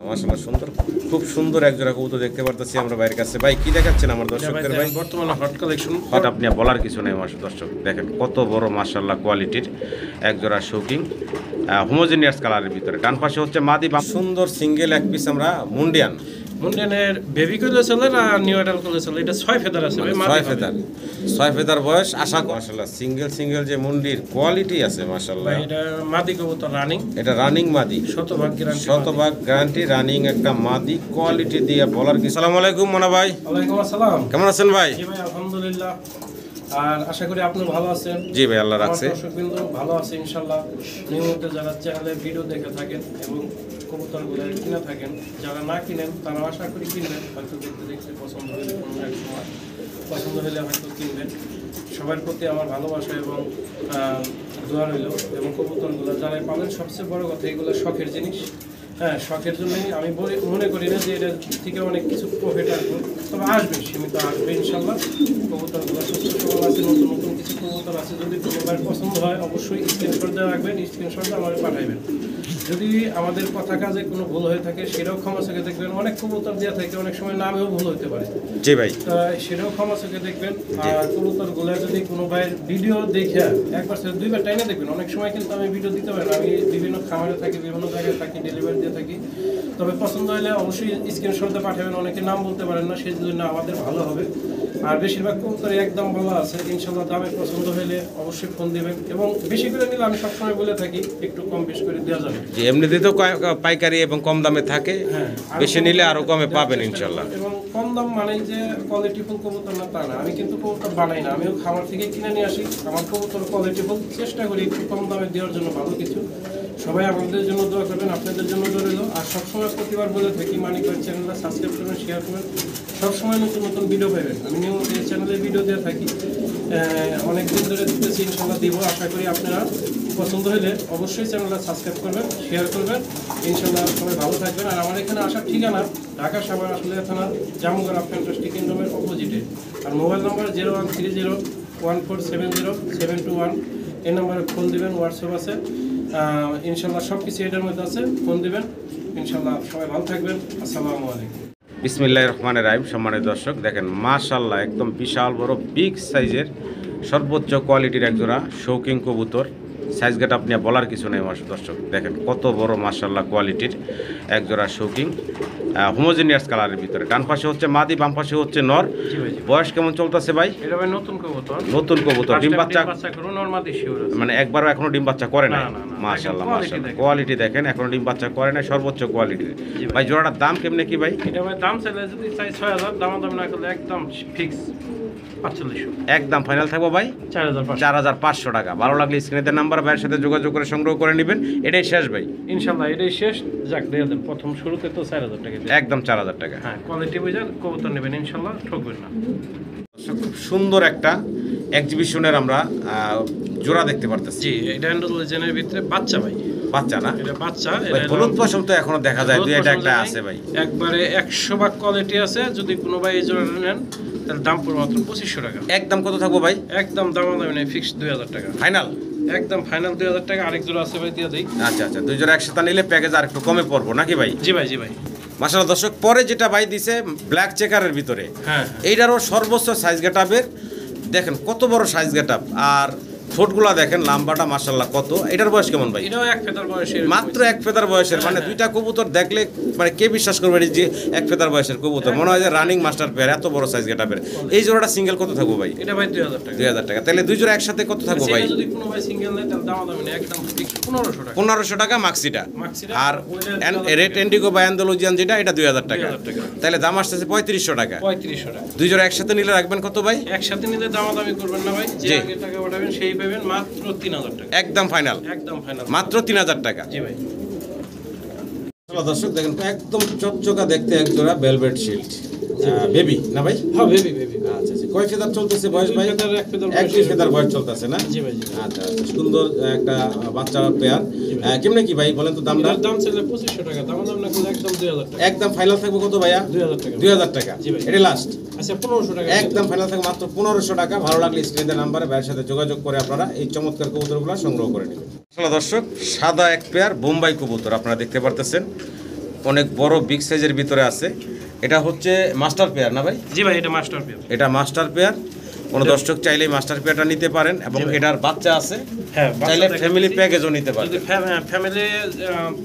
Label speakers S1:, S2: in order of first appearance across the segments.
S1: মাশাআল্লাহ সুন্দর, খুব সুন্দর এক জোড়া কবুতর দেখতে পারতেছি আমরা বাইরের কাছে। ভাই কি দেখাচ্ছেন আমার দর্শকদের? ভাই
S2: বর্তমানে হট কালেকশন।
S1: হট আপনি বলার কিছু নেই আমার দর্শক, দেখেন কত বড় মাশাআল্লাহ কোয়ালিটির এক জোড়া শৌকিং হোমোজেনিয়াস কালারের ভিতরে। ডান পাশে হচ্ছে মাদি, সুন্দর সিঙ্গেল এক পিস আমরা মুন্ডিয়ান।
S2: মুন্ডিয়ানের বেবি কোলে চলে না নিউ অ্যাডাল্ট কোলে চলে? এটা 6 ফেদার আছে ভাই,
S1: 6 ফেদার বয়স। আশা করি মাশাআল্লাহ সিঙ্গেল যে মুন্ডির কোয়ালিটি আছে মাশাআল্লাহ।
S2: এটা মাদি কবুতর রানিং,
S1: এটা রানিং মাদি, শতভাগ গ্যারান্টি রানিং একটা মাদি কোয়ালিটি দিয়ে বলার কি। আসসালামু আলাইকুম মোনা ভাই।
S2: ওয়ালাইকুম আসসালাম।
S1: কেমন আছেন ভাই?
S2: জি ভাই আলহামদুলিল্লাহ, আর আশা করি আপনি ভালো আছেন।
S1: জি ভাই আল্লাহ রাখছে।
S2: দর্শক বিন্দু ভালো আছে ইনশাআল্লাহ। নিয়মিত যারা চ্যানেলে ভিডিও দেখে থাকেন এবং কবুতরগুলো কিনে থাকেন, যারা না কিনেন তারা আশা করি কিনবেন, হয়তো দেখতে পছন্দ হলে কোনো এক সময় পছন্দ হলে হয়তো কিনবেন। সবার প্রতি আমার ভালোবাসা এবং দোয়া রইল। এবং কবুতরগুলো যারা পাবেন, সবচেয়ে বড় কথা এগুলো শখের জিনিস। হ্যাঁ, শখের জন্যই আমি মনে করি না যে এটা থেকে অনেক কিছু প্রফিট আসবে, তবে আসবে, সীমিত আসবে ইনশাল্লাহ। কবুতরগুলো সুস্থ সবল আছে, নতুন কিছু কবুতর আছে। যদি কোনোবার পছন্দ হয় অবশ্যই স্ক্রিনশট দেওয়া রাখবেন, স্ক্রিনশটটা আমাদের পাঠাইবেন। যদি আমাদের কথা কাজে কোনো ভুল হয়ে থাকে সেটাও ক্ষমা চোখে দেখবেন। অনেক কবুতর দেওয়া থাকে, অনেক সময় নামেও ভুল হতে পারে।
S1: জি ভাই,
S2: সেটাও ক্ষমা চোখে দেখবেন। আর কবুতরগুলো যদি কোনো ভাইয়ের ভিডিও দেখে একবার সে দুইবার টাইনে দেখবেন। অনেক সময় কিন্তু আমি ভিডিও দিতে পারি না, আমি বিভিন্ন খামারে থাকি, বিভিন্ন জায়গায় থাকি, ডেলিভারি দিয়ে থাকি। তবে পছন্দ হলে অবশ্যই স্ক্রিনশটে পাঠাবেন। অনেকে নাম বলতে পারেন না, সেই জন্য আমাদের ভালো হবে। আর বেশিরভাগ কবুতর একদম বলা আছে, ইনশাল্লাহ দামে পছন্দ হলে অবশ্যই ফোন দিবেন। এবং বেশি করে নিলে আমি সবসময় বলে থাকি একটু কম বেশি করে দেওয়া যাবে।
S1: এমনিতে তো পাইকারি এবং কম দামে থাকে, বেশি নিলে আরো কমে পাবেন ইনশাল্লাহ।
S2: এবং কম দাম মানে যে কোয়ালিটিফুল কবুতর না তা না, আমি কিন্তু কবুতর বানাই না, আমিও খামার থেকে কিনে নিয়ে আসি। আমার কবুতর কোয়ালিটিফুল, চেষ্টা করি একটু কম দামে দেওয়ার জন্য ভালো কিছু। সবাই আমাদের জন্য দোয়া করবেন, আপনাদের জন্য দোয়া রইল। আর সবসময় প্রতিবার বলে থাকি মানিক ভাই চ্যানেলটা সাবস্ক্রাইব করবেন, শেয়ার করবেন, সবসময় নতুন ভিডিও পাবেন। আমি নিয়মিত এই চ্যানেলে ভিডিও দিয়ে থাকি, অনেক দিন ধরে দিতেছি, ইনশাল্লাহ দিব। আশা করি আপনারা পছন্দ হলে অবশ্যই চ্যানেলটা সাবস্ক্রাইব করবেন, শেয়ার করবেন, ইনশাল্লাহ সবাই ভালো থাকবেন। আর আমার এখানে আসার ঠিকানা ঢাকা সাভার আশুলিয়া থানার জামগড়া ফ্যান্টাস্টিক কিংডমের অপোজিটে। আর মোবাইল নম্বর 0130147072 এই নম্বরে ফোন দিবেন, হোয়াটসঅ্যাপ আছে ইনশাল্লাহ, সব কিছু এটার মধ্যে আছে, ফোন দিবেন ইনশাল্লাহ। সবাই ভালো থাকবেন, আসসালামু আলাইকুম।
S1: বিসমিল্লাহির রহমানির রহিম। সম্মানিত দর্শক দেখেন মাশাআল্লাহ একদম বিশাল বড় বিগ সাইজের সর্বোচ্চ কোয়ালিটির একজোড়া শৌকিং কবুতর। সাইজ গেট আপনি বলার কিছু নেই আমার দর্শক, দেখেন কত বড় মাশাআল্লাহ কোয়ালিটির একজোড়া শৌকিং হোমোজেনিয়াস কালারের ভিতরে। ডান পাশে হচ্ছে মাদি, বাম পাশে হচ্ছে নর। বয়স কেমন চলতেছে ভাই?
S2: এটা ভাই নতুন কবুতর,
S1: ডিম বাচ্চা
S2: করুন, নর মাদি শিওর আছে,
S1: মানে একবারও এখনো ডিম বাচ্চা করে না। মাশাআল্লাহ কোয়ালিটি দেখেন, এখনো ডিম বাচ্চা করে না, সর্বোচ্চ কোয়ালিটির। ভাই জোড়াটার দাম কেমনে কি ভাই?
S2: এটা ভাই দাম চাইলে যদি চাই 6000, দাম না করলে একদম ফিক্স 4500,
S1: একদম ফাইনাল থাকবো ভাই 4500 টাকা। ভালো লাগলে স্ক্রিনে নাম্বার ভাইয়ের সাথে যোগাযোগ করে সংগ্রহ করে নেবেন। এটাই শেষ ভাই?
S2: ইনশাআল্লাহ এটাই শেষ। যাক দিয়ে দেন, প্রথম শুরুতে তো 4000 টাকা,
S1: একদম 4000 টাকা।
S2: হ্যাঁ, কোয়ালিটি বুঝে কবুতর নেবেন ইনশাআল্লাহ, ঠকবেন না।
S1: খুব সুন্দর একটা এক্সিবিশনের আমরা জোড়া দেখতে পারতেছি।
S2: জি, এটা অ্যান্ডোলজেনের ভিতরে বাচ্চা ভাই,
S1: বাচ্চা না?
S2: এটা বাচ্চা।
S1: হলুদ পশম তো এখনো দেখা যায়, দুই একটা আছে ভাই,
S2: একবারে 100 কোয়ালিটি আছে। যদি কোনো ভাই এই জোড়াটা নেন তাহলে দাম পড়বে মাত্র 2500 টাকা।
S1: একদম কত থাকবো ভাই?
S2: একদম দামাদামি নেই, ফিক্স 2000 টাকা
S1: ফাইনাল,
S2: একদম ফাইনাল 2000 টাকা। আরেক জোড়া আছে ভাই, দিয়ে দেই।
S1: আচ্ছা, দুই জোড়া একসাথে নিলে প্যাকেজ আর একটু কমে পড়বো নাকি ভাই?
S2: জি ভাই।
S1: মাশাআল্লাহ দর্শক, পরে যেটা ভাই দিছে ব্ল্যাক চেকারের ভিতরে,
S2: হ্যাঁ,
S1: এইটারও সর্বোচ্চ সাইজ গেটআপের, দেখেন কত বড় সাইজ গেটআপ। আর ঠোঁটগুলা দেখেন লাম্বাটা মাশাআল্লাহ কত। এটার বয়স কেমন ভাই?
S2: এটাও এক ফেদার বয়সের,
S1: মাত্র এক ফেদার বয়সের। মানে দুইটা কবুতর দেখলে মানে কে বিশ্বাস করবে যে এক ফেদার বয়সের কবুতর? মনে হয় যে রানিং মাস্টার পেয়ার, এত বড় সাইজ গেটআপের। এই জোড়াটা সিঙ্গেল কত থাকবো ভাই?
S2: এটা ভাই 2000 টাকা।
S1: 2000 টাকা। তাহলে দুই জোড়া একসাথে কত থাকবো ভাই?
S2: যদি কোনো ভাই সিঙ্গেল নেয় তাহলে দামাদামি নেই, একদম ফিক্স 1500 টাকা।
S1: 1500 টাকা মাক্সিটা। আর রেড ইন্ডিগো বা অ্যান্ডালুজিয়ান যেটা, এটা 2000 টাকা। তাহলে দাম আসতেছে 3500 টাকা।
S2: 3500 টাকা।
S1: দুই জোড়া একসাথে নিলে রাখবেন কত ভাই?
S2: একসাথে নিলে দামাদামি করবেন না ভাই, যে আগে টাকা পাঠাবেন সেই পাবেন মাত্র 3000 টাকা।
S1: একদম ফাইনাল, মাত্র 3000 টাকা।
S2: জি ভাই।
S1: দর্শক দেখেন একদম চকচকা দেখতে এক জোড়া ভেলভেট শিল্ড বেবি না ভাই?
S2: হ্যাঁ, বেবি।
S1: আচ্ছা, কয় ফেদার চলতেছে বয়স ভাই? এক দুই ফেদার বয়স চলতেছে না?
S2: জি ভাই।
S1: আচ্ছা, সুন্দর একটা বাচ্চা পেয়ার। কেমনে কি ভাই বলেন তো দামটা?
S2: দাম ছিল 2500 টাকা, দাম না করলে একদম 2000 টাকা।
S1: একদম ফাইনাল থাকবে কত ভাইয়া?
S2: 2000 টাকা।
S1: 2000 টাকা। এটা লাস্ট।
S2: আচ্ছা, 1500 টাকা।
S1: একদম ফাইনাল থাকবে মাত্র 1500 টাকা। ভালো লাগলে স্ক্রিনে নাম্বারে ভাইয়ের সাথে যোগাযোগ করে আপনারা এই চমৎকার কবুতরগুলো সংগ্রহ করে নেবেন। আসলে দর্শক, সাদা এক পেয়ার বোম্বাই কবুতর আপনারা দেখতে পারতেছেন, অনেক বড় বিগ সাইজের ভিতরে আছে। এটা হচ্ছে মাস্টার পেয়ার না ভাই?
S2: জি ভাই, এটা মাস্টার পেয়ার।
S1: এটা মাস্টার পেয়ার, কোনো দর্শক চাইলেই মাস্টার পেয়ারটা নিতে পারেন এবং এটার বাচ্চা আছে,
S2: হ্যাঁ,
S1: চাইলে ফ্যামিলি প্যাকেজও নিতে পারেন।
S2: যদি ফ্যামিলি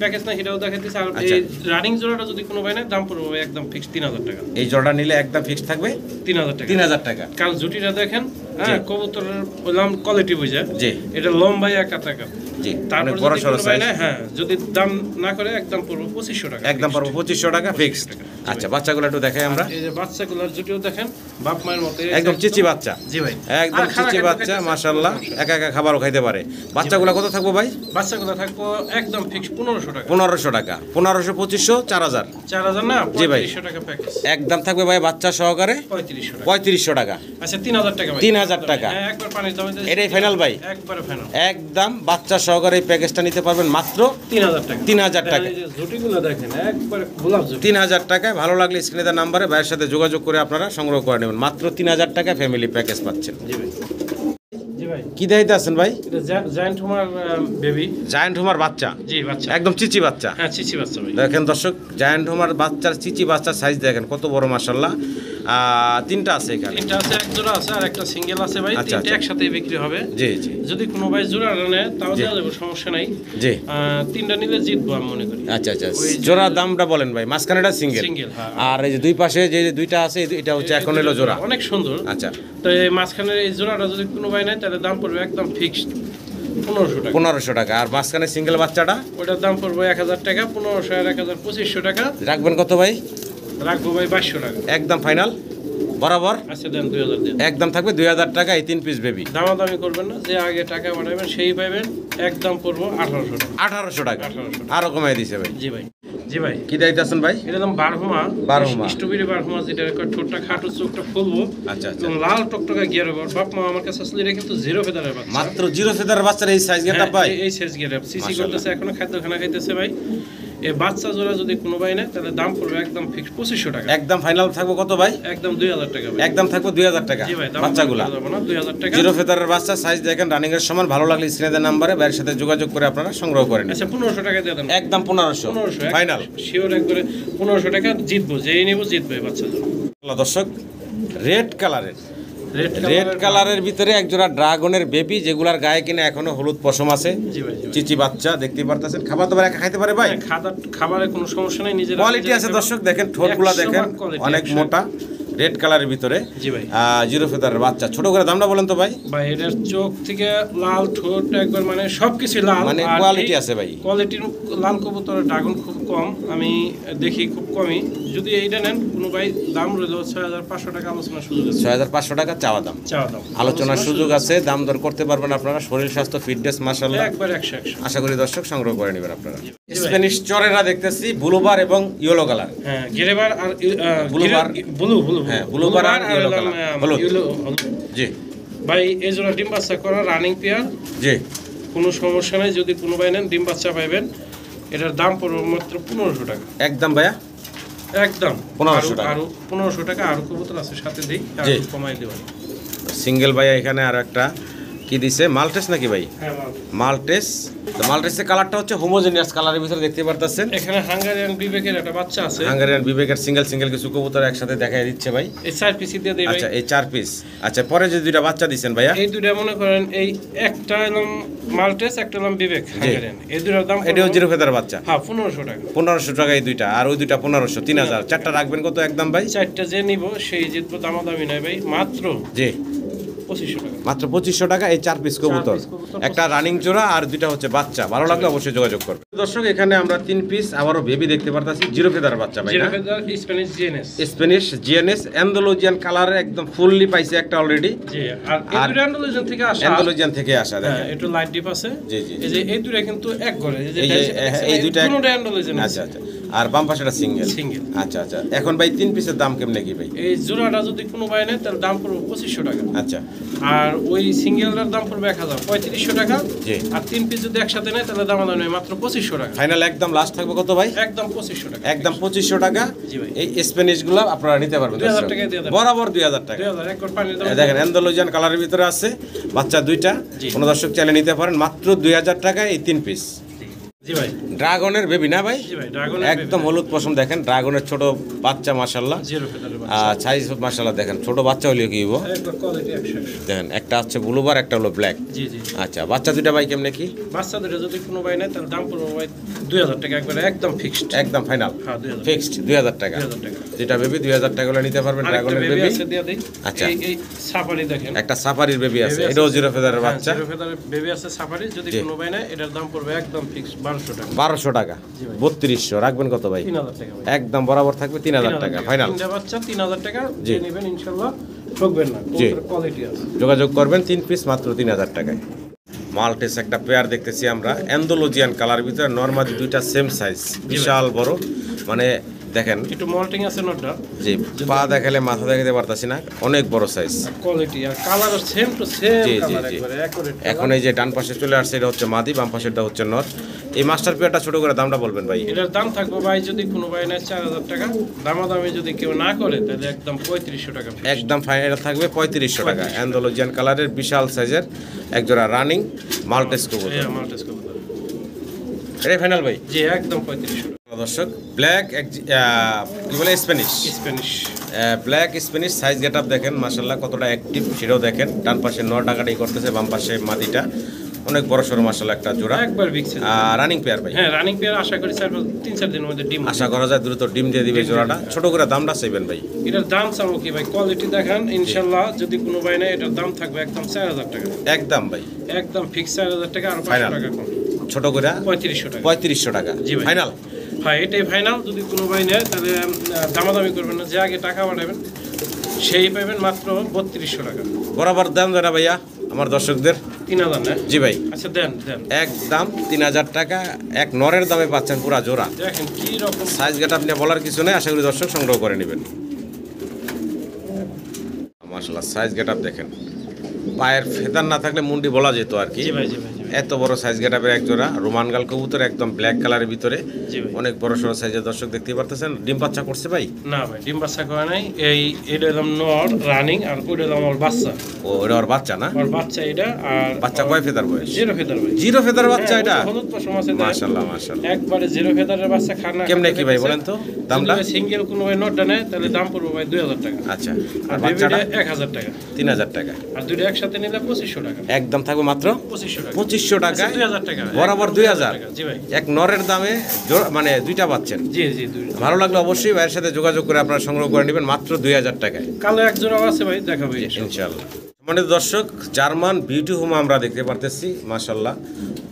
S2: প্যাকেজ না সেটাও দেখাইতেছে। আর
S1: আচ্ছা।
S2: এই রানিং জোড়াটা যদি কোনো ভাই না, দাম পড়বে ভাই একদম ফিক্স 3000 টাকা।
S1: এই জোড়া নিলে একদম ফিক্স থাকবে
S2: 3000 টাকা।
S1: 3000 টাকা।
S2: কারণ জুটিটা দেখেন, হ্যাঁ, কবুতরের বললাম কোয়ালিটি বুঝে,
S1: জি
S2: এটা লম্বাই একা টাকা।
S1: জি,
S2: তারপর
S1: অনেক বড়
S2: যদি
S1: সরো
S2: কোনো ভাই
S1: সাইজ।
S2: না, হ্যাঁ, যদি দাম না করে একদম পড়বে 2500 টাকা।
S1: একদম পারবো 2500 টাকা ফিক্সড। আচ্ছা, বাচ্চাগুলো একটু দেখাই আমরা।
S2: এই যে বাচ্চাগুলোর জুটিও দেখেন, বাপ মায়ের মতো
S1: একদম চিচি বাচ্চা।
S2: জি ভাই,
S1: একদম
S2: আর খানা
S1: চিচি
S2: খাইতে
S1: বাচ্চা,
S2: খাইতে
S1: মাশাআল্লাহ, একা একা খাবারও খাইতে পারে। বাচ্চাগুলো কত থাকবো ভাই?
S2: বাচ্চাগুলো থাকবো একদম ফিক্স 1500 টাকা।
S1: 1500 টাকা। 1500, 2500, 4000।
S2: 4000 না,
S1: জি ভাই।
S2: 3500 টাকা প্যাকেজ।
S1: একদম থাকবে ভাই বাচ্চা সহকারে
S2: 3500 টাকা।
S1: 3500 টাকা।
S2: আচ্ছা, 3000 টাকা ভাই।
S1: 3000 টাকা।
S2: হ্যাঁ, একবার পানির দামে দিয়ে-
S1: এটাই ফাইনাল ভাই?
S2: একবারে ফাইনাল।
S1: একদম বাচ্চা সহকারে এই প্যাকেজটা নিতে পারবেন মাত্র
S2: 3000 টাকা।
S1: 3000 টাকা।
S2: এই যে জুটিগুলো দেখেন, একবারে গোলাপ জুটি।
S1: 3000 টাকায়। ভালো লাগলে স্ক্রিনে দেওয়া নাম্বারে ভাইয়ের সাথে যোগাযোগ করে আপনারা সংগ্রহ করে নেবেন। মাত্র 3000 টাকায় ফ্যামিলি প্যাকেজ পাচ্ছেন।
S2: জি ভাই। জি ভাই,
S1: কি দেখাইতে আছেন ভাই?
S2: এটা giant Homer baby.
S1: Giant Homer বাচ্চা,
S2: জি, বাচ্চা।
S1: একদম চিচি বাচ্চা।
S2: হ্যাঁ, চিচি বাচ্চা ভাই।
S1: দেখেন দর্শক, জায়ান্ট হোমার বাচ্চার চিচি বাচ্চার সাইজ দেখেন কত বড়, মাশাআল্লাহ। তিনটা আছে এখানে।
S2: তিনটা আছে, এক জোড়া আছে আর একটা সিঙ্গেল আছে ভাই।
S1: আচ্ছা,
S2: তিনটা
S1: আচ্ছা।
S2: একসাথে বিক্রি হবে।
S1: জি জি
S2: যদি কোনো ভাই জোড়া নেয় তাও
S1: জি।
S2: দেওয়া যাবে, সমস্যা নাই।
S1: জি।
S2: তিনটা নিলে জিতবো আমি মনে করি।
S1: আচ্ছা আচ্ছা,
S2: ওই যে-
S1: জোড়া দামটা বলেন ভাই। মাঝখানেটা সিঙ্গেল,
S2: সিঙ্গেল, হ্যাঁ।
S1: আর এই যে দুই পাশে যে দুইটা আছে এটা হচ্ছে এখন এলো জোড়া।
S2: অনেক সুন্দর।
S1: আচ্ছা,
S2: তো এই মাঝখানের এই জোড়াটা যদি কোনো ভাই নেয় তাহলে দাম পড়বে একদম ফিক্সড 1500 টাকা।
S1: 1500 টাকা। আর মাঝখানে সিঙ্গেল বাচ্চাটা
S2: ওটার দাম পড়বে 1000 টাকা। 1500 আর 1000 2500 টাকা।
S1: রাখবেন কত ভাই?
S2: রাখবো ভাই 2200 টাকা।
S1: একদম ফাইনাল বরাবর।
S2: আচ্ছা, দেন 2000 দেন।
S1: একদম থাকবে 2000 টাকা এই 3 পিস বেবি।
S2: দামাদামি করবেন না, যে আগে টাকা পাঠাবেন সেই পাবেন। একদম পড়বো 1800 টাকা।
S1: 1800 টাকা।
S2: 1800 টাকা।
S1: আরো কমাই দিছে ভাই।
S2: জি ভাই। জি ভাই,
S1: কি দাইতেছেন ভাই?
S2: এটা দাম বারহুমা।
S1: বারহুমা।
S2: স্ট্রবেরি বারহুমা, যেটা ঠোঁটটা খাটো, চোখটা ফুলবো,
S1: আচ্ছা আচ্ছা।
S2: এবং লাল টকটকা গিয়ার। বাপ মা আমার কাছে আসলে এটা কিন্তু জিরো ফেদারের বাচ্চা।
S1: মাত্র জিরো ফেদার বাচ্চার এই সাইজ গেটা
S2: হ্যাঁ,
S1: পাই।
S2: এই সাইজ গিয়ার সিসি
S1: মাশাআল্লাহ।
S2: করতেছে, এখনো খাদ্য খানা খাইতেছে ভাই। এই বাচ্চা জোড়া যদি কোনো ভাই নেয় তাহলে দাম পড়বে একদম ফিক্স 2500 টাকা।
S1: একদম ফাইনাল থাকবো কত ভাই?
S2: একদম 2000 টাকা ভাই।
S1: একদম থাকবো 2000 টাকা।
S2: জি ভাই, দাম
S1: বাচ্চাগুলা
S2: বলা যাবে না, 2000 টাকা।
S1: জিরো ফেদারের বাচ্চা, সাইজ দেখেন রানিং এর সমান। ভালো লাগলে স্ক্রিনে দেওয়া নাম্বারে ভাইয়ের সাথে যোগাযোগ করে আপনারা সংগ্রহ করে নিন।
S2: আচ্ছা, 1500 টাকা দিয়ে দেন।
S1: একদম 1500
S2: 1500
S1: ফাইনাল।
S2: শিওর একবারে 1500 টাকা জিতবো, যেই নিব জিতবে এই বাচ্চা জোড়া।
S1: দর্শক, রেড কালারের
S2: রেড
S1: কালারের ভিতরে একজোড়া ড্রাগনের বেবি, যেগুলার গায়ে কিনা এখনো হলুদ পশম আছে।
S2: জি ভাই, জি ভাই।
S1: চিচি বাচ্চা দেখতে পারতেছেন। খাবার দাবার একা খাইতে পারে ভাই।
S2: হ্যাঁ, খাবারে কোনো সমস্যা নাই। নিজের
S1: কোয়ালিটি আছে দর্শক, দেখেন ঠোঁটগুলা দেখেন অনেক মোটা, রেড কালারের ভিতরে।
S2: জি ভাই।
S1: জিরো ফেদারের বাচ্চা। ছোট করে দামটা বলেন তো ভাই।
S2: ভাই, এটার চোখ থেকে লাল, ঠোঁট একবার মানে সবকিছু লাল।
S1: মানে
S2: আর
S1: কোয়ালিটি
S2: এই
S1: আছে ভাই।
S2: কোয়ালিটির লাল কবুতরের ড্রাগন খুব কম, আমি দেখি খুব কমই। যদি এইটা নেন কোনো ভাই, দাম রইল 6500 টাকা। আলোচনার সুযোগ আছে।
S1: 6500 টাকা চাওয়া দাম।
S2: চাওয়া দাম,
S1: আলোচনার সুযোগ আছে, দাম দর করতে পারবেন আপনারা। শরীর স্বাস্থ্য ফিটনেস মাশাআল্লাহ।
S2: একবার 100
S1: আশা করি দর্শক সংগ্রহ করে নেবেন আপনারা। স্প্যানিশ চরেরা দেখতেছি, ব্লুবার এবং ইয়েলো কালার।
S2: হ্যাঁ, গিরেবার আর
S1: ব্লুবার।
S2: ব্লু।
S1: হ্যাঁ, ব্লুবার আর ইয়েলো
S2: হলাম,
S1: কালার। হলুদ।
S2: হলুদ।
S1: জি
S2: ভাই, এই জোড়া ডিম বাচ্চা করা রানিং পেয়ার,
S1: জি।
S2: কোনো সমস্যা নাই। যদি কোনো ভাই নেন ডিম বাচ্চা পাইবেন। এটার দাম পড়বে মাত্র 1500 টাকা।
S1: একদম ভাইয়া
S2: একদম
S1: 1500 টাকা।
S2: আরো 1500 টাকা। আরো কবুতর আছে সাথে দেই, আর
S1: জি।
S2: কমাই দেবেন।
S1: সিঙ্গেল ভাইয়া এখানে আর একটা কি দিছে, মাল্টেস নাকি ভাই?
S2: হ্যাঁ,
S1: মাল্টেস। তো মাল্টেসের কালারটা হচ্ছে হোমোজেনিয়াস কালারের ভিতরে দেখতে পারতেছেন।
S2: এখানে হাঙ্গারিয়ান বিবেকের একটা বাচ্চা আছে।
S1: হাঙ্গারিয়ান বিবেকের সিঙ্গেল সিঙ্গেল কিছু কবুতর একসাথে দেখাই দিচ্ছে ভাই।
S2: এই 4 পিস দিয়ে দেই ভাই।
S1: আচ্ছা, এই 4 পিস। আচ্ছা, পরে যে দুইটা বাচ্চা দিছেন ভাইয়া,
S2: এই দুইটা মনে করেন, এই একটা এলাম মাল্টেস, একটা এলাম বিবেক হাঙ্গারিয়ান। এই দুইটার দাম
S1: এটাও জিরো ফেদার বাচ্চা।
S2: হ্যাঁ, 1500 টাকা।
S1: 1500 টাকা এই দুইটা, আর ওই দুইটা 1500, 3000। চারটা রাখবেন কত একদম ভাই?
S2: চারটা যে নিব সেই জিতবো, দামাদামি নাই ভাই। মাত্র
S1: জি
S2: 2500 টাকা।
S1: মাত্র 2500 টাকা এই 4 পিস কবুতর।
S2: piece কবুতর,
S1: একটা রানিং জোড়া আর দুইটা হচ্ছে বাচ্চা। ভালো লাগলে অবশ্যই যোগাযোগ করবেন। দর্শক, এখানে আমরা 3 পিস আবারও বেবি দেখতে পারতাছি, জিরো ফেদার বাচ্চা ভাই
S2: জিরো
S1: না?
S2: Feather Spanish GNS.
S1: Spanish GNS Andalusian কালারে একদম ফুললি পাইছে একটা অলরেডি।
S2: জি, আর এই দুইটা অ্যান্ডালুজিয়ান থেকে আসা।
S1: অ্যান্ডালুজিয়ান থেকে আসা
S2: হ্যাঁ,
S1: দেখেন।
S2: একটু লাইট ডিপ আছে।
S1: জি, জি।
S2: এই যে এই দুইটা কিন্তু এক ঘরে,
S1: এই যে এই দুইটা
S2: কোনটা অ্যান্ডালুজিয়ান আছে।
S1: আচ্ছা আচ্ছা। আর বাম পাশেটা সিঙ্গেল।
S2: Single।
S1: আচ্ছা আচ্ছা। এখন ভাই 3 পিসের দাম কেমনে কি ভাই?
S2: এই জোড়াটা যদি কোনো ভাই নেয় তার দাম পড়বে 2500 টাকা।
S1: আচ্ছা
S2: আর ওই সিঙ্গেলটার দাম পড়বে 3500 টাকা।
S1: জি।
S2: আর 3 পিস যদি একসাথে নেয় তাহলে দাম দাম নেয় মাত্র 2500 টাকা।
S1: ফাইনাল একদম লাস্ট থাকবে কত ভাই?
S2: একদম 2500 টাকা।
S1: একদম 2500 টাকা।
S2: জি ভাই।
S1: এই স্প্যানিশ গুলো আপনারা নিতে পারবেন
S2: 2000 টাকায় দিয়ে দেবেন।
S1: বরাবর 2000 টাকা।
S2: 2000 একবার পানির দাম।
S1: দেখেন অ্যান্ডালুজিয়ান কালারের ভিতরে আছে, বাচ্চা দুইটা।
S2: জি।
S1: কোনো দর্শক চাইলে নিতে পারেন মাত্র 2000 টাকায় এই 3 পিস।
S2: জি ভাই।
S1: ড্রাগনের বেবি না ভাই?
S2: জি ভাই, ড্রাগনের
S1: একদম হলুদ পশম দেখেন, ড্রাগনের ছোট বাচ্চা মাশাআল্লাহ।
S2: জিরো ফেদারের বাচ্চা।
S1: সাইজ মাশাআল্লাহ দেখেন, ছোট বাচ্চা হলেও কি হইব
S2: একবার কোয়ালিটি 100।
S1: দেখেন, একটা হচ্ছে ব্লুবার, একটা হলো ব্ল্যাক।
S2: জি জি।
S1: আচ্ছা, বাচ্চা দুইটা ভাই কেমনে কি?
S2: বাচ্চা দুটো যদি কোনো ভাই নেয় তার দাম পড়বে ভাই 2000 টাকা, একবারে একদম ফিক্সড।
S1: একদম ফাইনাল
S2: হ্যাঁ 2000
S1: ফিক্সড 2000 টাকা।
S2: 2000 টাকা।
S1: যেটা বেবি 2000 টাকা হলে নিতে পারবেন,
S2: আরেকটা
S1: ড্রাগনের
S2: বেবি
S1: বেবি।
S2: আছে দিয়ে দেই।
S1: আচ্ছা।
S2: এই সাফারি দেখেন।
S1: একটা সাফারির বেবি আছে,
S2: বেবি আছে।
S1: এটাও জিরো ফেদারের বাচ্চা।
S2: জিরো ফেদারের বেবি আছে সাফারি, যদি
S1: জি।
S2: কোনো ভাই নেয় এটার দাম পড়বে একদম ফিক্সড 1200 টাকা।
S1: 1200 টাকা।
S2: জি ভাই।
S1: 3200 রাখবেন কত ভাই?
S2: 3000 টাকা ভাই।
S1: একদম বরাবর থাকবে 3000 টাকা ফাইনাল।
S2: তিনটা বাচ্চা 3000 টাকা
S1: জি।
S2: দিয়ে নেবেন ইনশাআল্লাহ, ঠকবেন না।
S1: জি।
S2: কোয়ালিটি আছে।
S1: যোগাযোগ করবেন 3 পিস মাত্র 3000 টাকায়। মাল্টেস একটা পেয়ার দেখতেছি আমরা, অ্যান্ডোলজিয়ান কালার ভিতরে, নরমালি দুইটা সেম সাইজ, বিশাল বড়। মানে দেখেন
S2: একটু মল্টিং আছে নটটা।
S1: যে পা দেখালে মাথা দেখাতে পারতাছি না, অনেক বড় সাইজ।
S2: কোয়ালিটি আর কালার সেম টু সেম
S1: জি, জি,
S2: কালার,
S1: জি।
S2: একবারে অ্যাকুরেট।
S1: এখন এই যে ডান পাশে চলে আসছে, এটা হচ্ছে মাদি, বাম পাশেরটা হচ্ছে নর। এই মাস্টার পেয়ারটা ছোট করে দামটা বলবেন ভাই?
S2: এটার দাম থাকবে ভাই, যদি কোনো ভাই নেয় 4000 টাকা, দামাদামি যদি কেউ না করে তাহলে একদম 3500 টাকা।
S1: একদম ফাইনাল থাকবে 3500 টাকা। অ্যান্ডোলজিয়ান কালারের বিশাল সাইজের একজোড়া রানিং মাল্টেস কবুতর।
S2: হ্যাঁ, আমার টেস্ট করতে হবে।
S1: এটাই ফাইনাল ভাই?
S2: জি, একদম 3500 টাকা।
S1: দর্শক, ব্ল্যাক কি বলে Spanish,
S2: Spanish.
S1: Black Spanish size get up দেখেন মাশাল্লাহ কতটা অ্যাক্টিভ সেটাও দেখেন। ডান পাশে নর টাকাটাই করতেছে, বাম পাশে মাদিটা অনেক বড় সড়ো মাশাল্লাহ একটা জোড়া।
S2: একবার বিক্সে।
S1: রানিং পেয়ার ভাই?
S2: হ্যাঁ, রানিং পেয়ার আশা করি 3-4 দিনের মধ্যে ডিম।
S1: আশা করা যায় দ্রুত ডিম দিয়ে দিবে জোড়াটা। ছোট করে দামটা চাইবেন ভাই?
S2: এটার দাম চাবো কি ভাই, কোয়ালিটি দেখান ইনশাআল্লাহ, যদি কোনো ভাই নেয় এটার দাম থাকবে একদম 4000 টাকা।
S1: একদম ভাই
S2: একদম ফিক্স 4000 টাকা, আর 500
S1: Final।
S2: টাকা কম।
S1: ছোট করে
S2: 3500 টাকা।
S1: 3500 টাকা
S2: জি ভাই।
S1: ফাইনাল।
S2: হ্যাঁ, এটাই ফাইনাল। যদি কোনো ভাই নেয় তাহলে দামাদামি করবেন না, যে আগে টাকা পাঠাবেন সেই পাবেন মাত্র 3200 টাকা।
S1: বরাবর দাম দেন না ভাইয়া আমার দর্শকদের?
S2: 3000 না?
S1: জি ভাই,
S2: আচ্ছা দেন দেন।
S1: একদম 3000 টাকা। এক নরের দামে পাচ্ছেন পুরা জোড়া।
S2: দেখেন কি রকম
S1: সাইজ গেট আপনি বলার কিছু নেই, আশা করি দর্শক সংগ্রহ করে নেবেন। মাশাআল্লাহ সাইজ গেট আপ দেখেন, পায়ের ফেদার না থাকলে মুন্ডি বলা যেত আর কি।
S2: জি ভাই, জি ভাই, জি ভাই।
S1: এত বড় সাইজ গেট আপের এক জোড়া রোমানগাল কবুতর, একদম ব্ল্যাক কালারের ভিতরে,
S2: জি ভাই।
S1: অনেক বড় সড়ো সাইজের। দর্শক দেখতেই পারতেছেন, ডিম বাচ্চা করছে ভাই?
S2: না ভাই, ডিম বাচ্চা করে নাই। এটা হলাম নর রানিং, আর ওটা হলাম আমার বাচ্চা।
S1: ও এটা ওর বাচ্চা না?
S2: আর বাচ্চা এটা। আর
S1: বাচ্চা কয় ফেদার বয়স?
S2: জিরো ফেদার ভাই।
S1: জিরো ফেদার বাচ্চা
S2: হ্যাঁ,
S1: এটা?
S2: হলুদ পশম আছে।
S1: মাশাআল্লাহ মাশাআল্লাহ।
S2: একবারে জিরো ফেদারের বাচ্চা খানা।
S1: কেমনে কি ভাই বলেন তো দামটা?
S2: সিঙ্গেল কোনো ভাই নটটা নেয় তাহলে দাম পড়বে ভাই 2000 টাকা।
S1: আচ্ছা,
S2: আর
S1: আর বাচ্চাটা?
S2: বেবিটা 1000 টাকা।
S1: 3000 টাকা।
S2: আর দুটো একসাথে নিলে 2500 টাকা।
S1: একদম থাকবে মাত্র
S2: 2500 টাকা।
S1: 2500 টাকায়।
S2: আচ্ছা, 2000 টাকা।
S1: বরাবর 2000।
S2: জি ভাই।
S1: এক নরের দামে মানে দুইটা পাচ্ছেন।
S2: জি জি, দুই।
S1: ভালো লাগলে অবশ্যই ভাইয়ের সাথে যোগাযোগ করে আপনারা সংগ্রহ করে নেবেন মাত্র 2000 টাকায়
S2: কালো এক জোড়া আছে ভাই, দেখাবো
S1: ইনশাআল্লাহ। মানে দর্শক, জার্মান বিউটি হোম আমরা দেখতে পারতেছি মাশাআল্লাহ,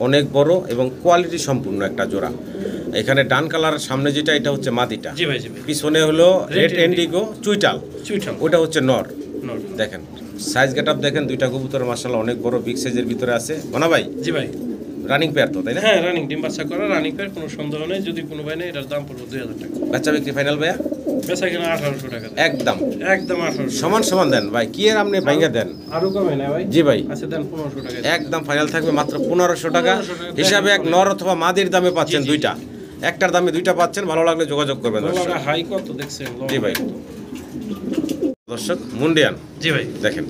S1: অনেক বড় এবং কোয়ালিটি সম্পূর্ণ একটা জোড়া। এখানে ডান কালার সামনে যেটা, এটা হচ্ছে মাদিটা।
S2: জি ভাই, জি ভাই।
S1: পিছনে হলো রেড
S2: Red
S1: এন্ডিগো চুইটাল,
S2: চুইঠাল।
S1: ওটা হচ্ছে নর।
S2: নট।
S1: দেখেন সাইজ গেট আপ দেখেন, দুইটা কবুতর মাশাআল্লাহ অনেক বড় বিগ সাইজের ভিতরে আছে। বনা ভাই
S2: জি ভাই।
S1: রানিং পেয়ার তো, তাই না?
S2: হ্যাঁ, রানিং ডিম বাচ্চা করা রানিং পেয়ার, কোনো সন্দেহ নেই। যদি কোনো ভাই নেই এটার দাম পড়বে 2000 টাকা।
S1: বাচ্চা বিক্রি ফাইনাল ভাইয়া?
S2: বেচা কিনা 1800 টাকা।
S1: একদম
S2: একদম 1800।
S1: সমান সমান দেন ভাই, কি আর আপনি ভাঙ্গা দেন?
S2: আরো কমে না ভাই?
S1: জি ভাই,
S2: আচ্ছা দেন 1500 টাকা।
S1: একদম ফাইনাল থাকবে মাত্র 1500 টাকা।
S2: 1500 টাকা
S1: হিসাবে এক নর অথবা মাদির দামে পাচ্ছেন
S2: জি, জি।
S1: দুইটা, একটার দামে দুইটা পাচ্ছেন। ভালো লাগলে যোগাযোগ করবেন দর্শক।
S2: গলাটা হাই কত দেখছেন?
S1: জি ভাই। দর্শক মুন্ডিয়ান
S2: জি ভাই।
S1: দেখেন,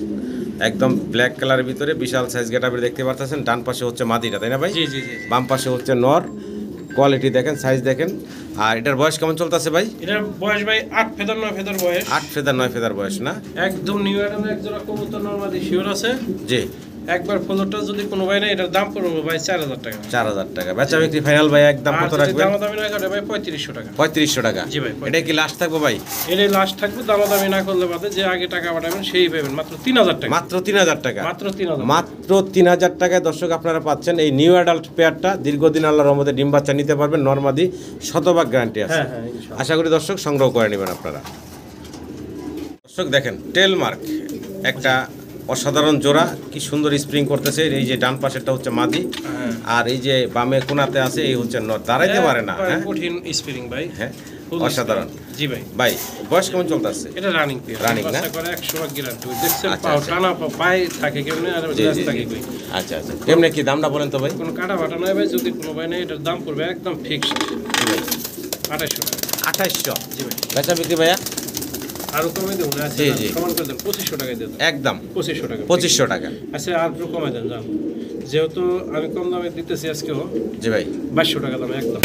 S1: একদম ব্ল্যাক কালারের ভিতরে বিশাল সাইজ গেটাপের দেখতে পারতেছেন। ডান পাশে হচ্ছে মাদিটা, তাই না ভাই?
S2: জি জি জি।
S1: বাম পাশে হচ্ছে নর। কোয়ালিটি দেখেন, সাইজ দেখেন। আর এটার বয়স কেমন চলতেছে ভাই?
S2: এটার বয়স ভাই 8 ফেদার 9 ফেদার বয়স।
S1: 8 ফেদার 9 ফেদার বয়স না?
S2: একদম নিউ অ্যাডাম এক জোড়া কবুতর নরমাদি শিওর আছে।
S1: জি।
S2: একবার ফলোটা যদি কোনো ভাই না, এটার দাম পড়বে ভাই 4000 টাকা।
S1: 4000 টাকা। বেচা বিক্রি ফাইনাল ভাই একদম
S2: আর
S1: কত
S2: যদি
S1: রাখবেন?
S2: দামাদামি না করে ভাই 3500 টাকা।
S1: 3500 টাকা।
S2: জি ভাই,
S1: এটা কি লাস্ট থাকবে ভাই?
S2: এটাই লাস্ট থাকবে, দামাদামি না করলে বাদে যে আগে টাকা পাঠাবেন সেই পাবেন মাত্র 3000 টাকা।
S1: মাত্র 3000 টাকা।
S2: মাত্র 3000।
S1: মাত্র 3000 টাকায় দর্শক আপনারা পাচ্ছেন এই নিউ অ্যাডাল্ট পেয়ারটা। দীর্ঘদিন আল্লাহর রহমতে ডিম বাচ্চা নিতে পারবেন, নরমাদি শতভাগ গ্যারান্টি আছে।
S2: হ্যাঁ হ্যাঁ, ইনশাআল্লাহ।
S1: আশা করি দর্শক সংগ্রহ করে নেবেন আপনারা। দর্শক দেখেন, টেল মার্ক একটা অসাধারণ জোড়া, কি সুন্দর স্প্রিং করতেছে। এই যে ডান পাশেরটা হচ্ছে মাদি,
S2: হ্যাঁ।
S1: আর এই যে বামে কোনাতে আছে এই হচ্ছে নর। দাঁড়াইতে পারে না। হ্যাঁ
S2: কঠিন স্পিরিং ভাই।
S1: হ্যাঁ,
S2: Full
S1: অসাধারণ।
S2: spearing। জি ভাই।
S1: ভাই বয়স কেমন চলতেছে?
S2: এটা রানিং পেয়ার।
S1: Running না?
S2: বাচ্চা করে 100 গ্যারান্টি। দেখছেন
S1: আচ্ছা,
S2: পাও
S1: আচ্ছা।
S2: টানা পায়ে থাকে কেমনে, আর
S1: জি,
S2: গ্লাস
S1: জি,
S2: থাকে
S1: জি।
S2: কই।
S1: আচ্ছা আচ্ছা, কেমনে কি দামটা বলেন তো ভাই?
S2: কোনো কাটা বাটা নাই ভাই, যদি কোনো ভাই নেই এটার দাম পড়বে একদম ফিক্সড 2800 টাকা।
S1: 2800।
S2: জি ভাই।
S1: বেচা বিক্রি ভাইয়া?
S2: 3000 টাকা।
S1: 3000 টাকা।
S2: 3000 টাকা। আরো কমে দেবো না? আচ্ছা,
S1: জি, জি।
S2: সমান করে দেন, 2500 টাকায় দিয়ে দেন।
S1: একদম
S2: 2500 টাকা।
S1: 2500 টাকা।
S2: আচ্ছা, আর একটু কমাই দেন, যান। যেহেতু আমি কম দামে দিতেছি আজকেও,
S1: জি ভাই,
S2: 2200 টাকা দাম একদম।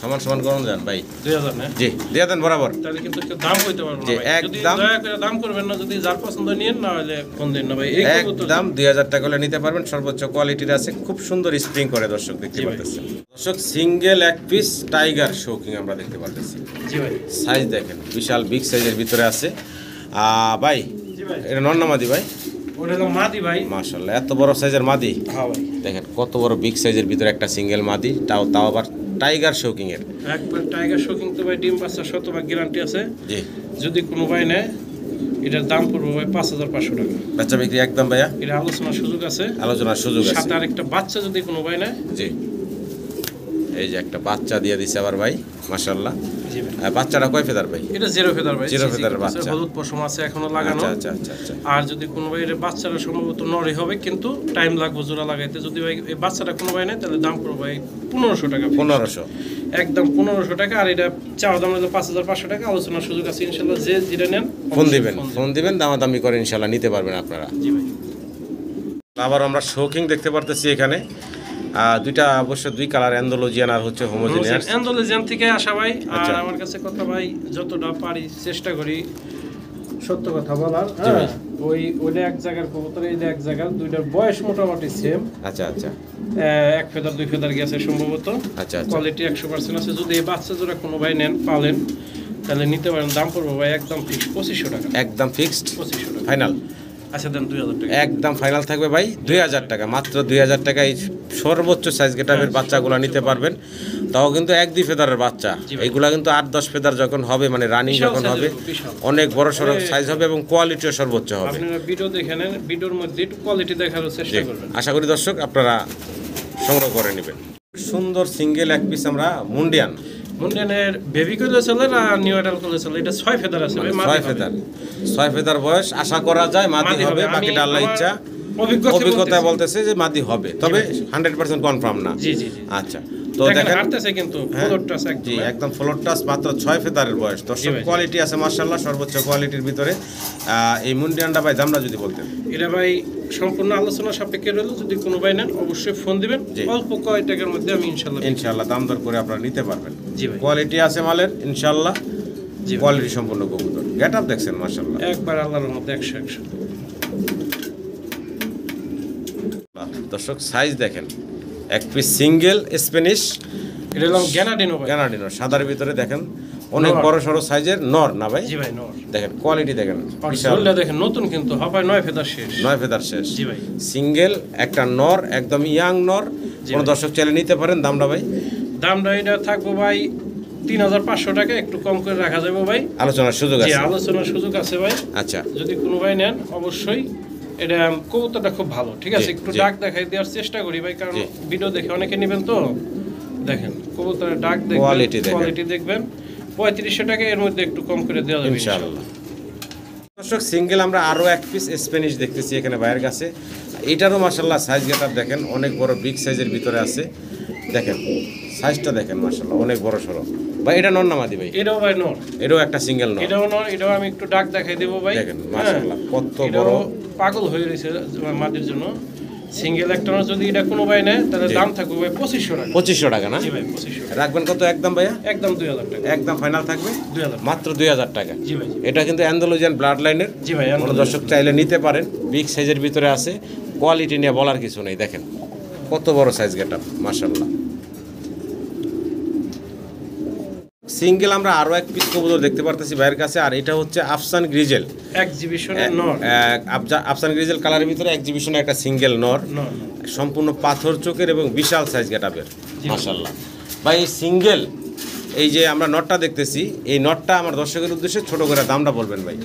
S1: সমান সমান করুন যান ভাই।
S2: 2000 না?
S1: জি, দিয়ে দেন বরাবর।
S2: তাহলে কিন্তু একটু দাম হইতে পারবো না
S1: জি,
S2: ভাই। যদি
S1: একদম।
S2: দয়া করে দাম করবেন না, যদি যার পছন্দ নিয়েন, না হলে ফোন দিন না ভাই। এই কবুতর
S1: একদম 2000 টাকা হলে নিতে পারবেন, সর্বোচ্চ কোয়ালিটির আছে, খুব সুন্দর স্প্রিং করে দর্শক দেখতে
S2: জি ভাই।
S1: পাচ্ছেন। দর্শক সিঙ্গেল এক পিস টাইগার শৌকিং আমরা দেখতে পাচ্ছি।
S2: জি ভাই।
S1: সাইজ দেখেন বিশাল বিগ সাইজের ভিতরে আছে। ভাই
S2: জি ভাই।
S1: এটা নর না মাদি ভাই?
S2: ওটা হলো মাদি ভাই।
S1: মাশাআল্লাহ, এত বড় সাইজের মাদি।
S2: হ্যাঁ ভাই।
S1: দেখেন কত বড় বিগ সাইজের ভিতরে একটা সিঙ্গেল মাদি, তাও আবার টাইগার শৌকিং এর।
S2: একবার টাইগার শো কিন্তু ভাই ডিম বাচ্চা 100% গ্যারান্টি আছে।
S1: জি,
S2: যদি কোনো ভাই নেয়, এটার দাম পড়বে ভাই 5500 টাকা।
S1: বাচ্চা বিক্রি একদম ভাইয়া,
S2: এটা আলোচনার সুযোগ আছে।
S1: আলোচনার সুযোগ আছে।
S2: সাথে আরেকটা বাচ্চা যদি কোনো ভাই নেয়।
S1: জি, এই যে একটা বাচ্চা দিয়ে দিছে আবার ভাই, মাশাআল্লাহ।
S2: জি ভাই।
S1: বাচ্চাটা কয় ফেদার ভাই?
S2: এটা জিরো ফেদার ভাই।
S1: জিরো
S2: CC
S1: ফেদার
S2: আছে,
S1: বাচ্চা।
S2: হলুদ পশম আছে এখনো লাগানো।
S1: আচ্ছা আচ্ছা আচ্ছা আচ্ছা।
S2: আর যদি কোনো ভাই এর বাচ্চাটা সম্ভবত নরই হবে, কিন্তু টাইম লাগবে জোড়া লাগাইতে। যদি ভাই এই বাচ্চাটা কোনো ভাই নেয়, তাহলে দাম পড়বে ভাই 1500 টাকা।
S1: 1500।
S2: একদম 1500 টাকা। আর এটা চাওয়া দাম হলো 5500 টাকা। আলোচনার সুযোগ আছে ইনশাল্লাহ। যে যেটা নেন
S1: ফোন দিবেন, ফোন দিবেন, দামাদামি করে ইনশাআল্লাহ নিতে পারবেন আপনারা।
S2: জি ভাই।
S1: আবার আমরা শৌকিং দেখতে পারতেছি এখানে। দুইটা অবশ্য দুই কালার, অ্যান্ডালুজিয়ান আর হচ্ছে হোমোজেনিয়াস।
S2: অ্যান্ডালুজিয়ান থেকে আসা ভাই। আর
S1: আচ্ছা।
S2: আমার কাছে কথা ভাই, যতটা পারি চেষ্টা করি সত্য কথা বলার।
S1: জি ভাই।
S2: ওইটা এক জায়গার কবুতর, এইটা এক জায়গার, দুইটার বয়স মোটামুটি সেম।
S1: আচ্ছা আচ্ছা
S2: এক ফেদার দুই ফেদার গেছে সম্ভবত।
S1: আচ্ছা আচ্ছা।
S2: কোয়ালিটি 100% আছে। যদি এই বাচ্চা জোড়া কোনো ভাই নেন, পালেন, তাহলে নিতে পারেন। দাম পড়বে ভাই একদম ফিক্স 2500 টাকা।
S1: একদম ফিক্সড
S2: 2500 টাকা
S1: ফাইনাল।
S2: আচ্ছা, দেন 2000 টাকা।
S1: একদম ফাইনাল থাকবে ভাই 2000 টাকা, মাত্র 2000 টাকা। এই সর্বোচ্চ সাইজ গেটাপের বাচ্চাগুলো নিতে পারবেন, তাও কিন্তু 1-2 ফেদারের বাচ্চা।
S2: জি ভাই।
S1: এইগুলা কিন্তু 8-10 ফেদার যখন হবে, মানে রানিং
S2: বিশাল
S1: যখন হবে,
S2: size-এর, বিশাল।
S1: অনেক বড় সড়ো সাইজ হবে এবং কোয়ালিটিও সর্বোচ্চ হবে।
S2: আপনারা ভিডিও দেখে নেন, ভিডিওর মধ্যে একটু কোয়ালিটি দেখার চেষ্টা
S1: জি,
S2: করবেন।
S1: আশা করি দর্শক আপনারা সংগ্রহ করে নেবেন। সুন্দর সিঙ্গেল এক পিস আমরা মুন্ডিয়ান,
S2: মুন্ডিয়ানের বেবি কলে চলে না নিউ অ্যাডাল কলে চলে? এটা 6 ফেদার আছে ভাই।
S1: 6 ফেদার, 6 ফেদার বয়স, আশা করা যায় মাদি হবে। বাকিটা আল্লাহ ইচ্ছা। অভিজ্ঞতা বলতেছে যে মাদি হবে, তবে 100% কনফার্ম না।
S2: জি জি জি।
S1: আচ্ছা, তো
S2: দেখেন
S1: দেখেন
S2: হাঁটতেছে কিন্তু
S1: হ্যাঁ,
S2: ফ্লোর টাচ
S1: জি
S2: একদম।
S1: একদম ফ্লোর টাচ, মাত্র 6 ফেদারের বয়স। দর্শক
S2: ভাই।
S1: কোয়ালিটি আছে মাশাআল্লাহ, সর্বোচ্চ কোয়ালিটির ভিতরে। এই মুন্ডিয়ানটা ভাই দামটা যদি বলতেন।
S2: এটা ভাই সম্পূর্ণ আলোচনা সাপেক্ষে রইল। যদি কোনো ভাই নেন, অবশ্যই ফোন দিবেন।
S1: জি।
S2: অল্প কয় টাকার মধ্যে আমি ইনশাল্লাহ।
S1: ইনশাআল্লাহ দাম দর করে আপনারা নিতে পারবেন।
S2: জি ভাই।
S1: কোয়ালিটি আছে মালের ইনশাআল্লাহ।
S2: জি ভাই।
S1: কোয়ালিটি সম্পূর্ণ কবুতর, গেটআপ দেখছেন মাশাআল্লাহ।
S2: একবার আল্লাহর রহমতে 100
S1: দর্শক সাইজ দেখেন, এক পিস সিঙ্গেল স্প্যানিশ
S2: এটা হলো গ্যানাডিনো ভাই।
S1: গ্যানাডিনো, সাদার ভিতরে দেখেন অনেক
S2: নর।
S1: বড় সড়ো সাইজের নর না ভাই?
S2: জি ভাই, নর।
S1: দেখেন কোয়ালিটি দেখেন,
S2: আর
S1: বিশাল।
S2: ঝোলটা দেখেন নতুন, কিন্তু হবে 9 ফেদার শেষ।
S1: 9 ফেদার শেষ।
S2: জি ভাই।
S1: সিঙ্গেল একটা নর, একদম ইয়াং নর।
S2: জি
S1: কোন
S2: ভাই।
S1: দর্শক চাইলে নিতে পারেন। দামটা ভাই?
S2: দামটা এটা থাকবো ভাই 3500 টাকা। একটু কম করে রাখা যাবে ভাই।
S1: আলোচনার সুযোগ
S2: জি,
S1: আছে।
S2: আলোচনার সুযোগ আছে ভাই।
S1: আচ্ছা,
S2: যদি কোনো ভাই নেন, অবশ্যই। এটা কবুতরটা খুব ভালো, ঠিক আছে?
S1: জি,
S2: একটু
S1: জি।
S2: ডাক দেখাই দেওয়ার চেষ্টা করি ভাই, কারণ
S1: জি।
S2: ভিডিও দেখে অনেকে নেবেন তো। দেখেন কবুতরের ডাক
S1: Quality
S2: দেখবেন,
S1: দেখেন।
S2: কোয়ালিটি দেখবেন। 3500 টাকা, এর মধ্যে একটু কম করে দেওয়া যাবে
S1: ইনশাআল্লাহ। দর্শক সিঙ্গেল আমরা আরো এক পিস স্প্যানিশ দেখতেছি এখানে ভাইয়ের কাছে। এটারও মাশাআল্লাহ সাইজ গেটআপ দেখেন, অনেক বড় বিগ সাইজের ভিতরে আছে। দেখেন সাইজটা দেখেন মাশাআল্লাহ, অনেক বড় সড়ো। ভাই এটা নর না মাদি ভাই?
S2: এটাও ভাই নর।
S1: এটাও একটা সিঙ্গেল নর।
S2: এটাও নর। এটাও আমি একটু ডাক দেখাই দেবো ভাই।
S1: দেখেন মাশাআল্লাহ কত
S2: এটাও
S1: বড়।
S2: পাগল হয়ে রয়েছে মাটির জন্য। সিঙ্গেল একটা নর, যদি এটা কোনো ভাই নেয়, তাহলে
S1: জি।
S2: দাম থাকবে ভাই 2500 টাকা।
S1: 2500 টাকা না?
S2: জি ভাই, 2500 টাকা।
S1: রাখবেন কত একদম ভাইয়া?
S2: একদম 2000 টাকা।
S1: একদম ফাইনাল থাকবে
S2: 2000।
S1: মাত্র 2000 টাকা।
S2: জি ভাই।
S1: এটা কিন্তু অ্যান্ডালুজিয়ান ব্লাড লাইনের।
S2: জি ভাই,
S1: কোনো দর্শক চাইলে নিতে পারেন, বিগ সাইজের ভিতরে আছে। কোয়ালিটি নিয়ে বলার কিছু নেই, দেখেন কত বড় সাইজ গেটআপ মাশাআল্লাহ। সিঙ্গেল আমরা আরো এক পিস কবুতর দেখতে পারতেছি ভাইয়ের কাছে, আর এটা হচ্ছে আফসান গ্রিজেল।
S2: এক্সিবিশনের নর।
S1: আফসান গ্রিজেল কালারের ভিতরে এক্সিবিশনে একটা সিঙ্গেল নর,
S2: নর।
S1: সম্পূর্ণ পাথর চোখের এবং বিশাল সাইজ গেটআপের মাশাআল্লাহ। ভাই সিঙ্গেল এই যে আমরা নটটা দেখতেছি, এই নটটা আমার দর্শকের উদ্দেশ্যে ছোট করে দামটা বলবেন ভাই?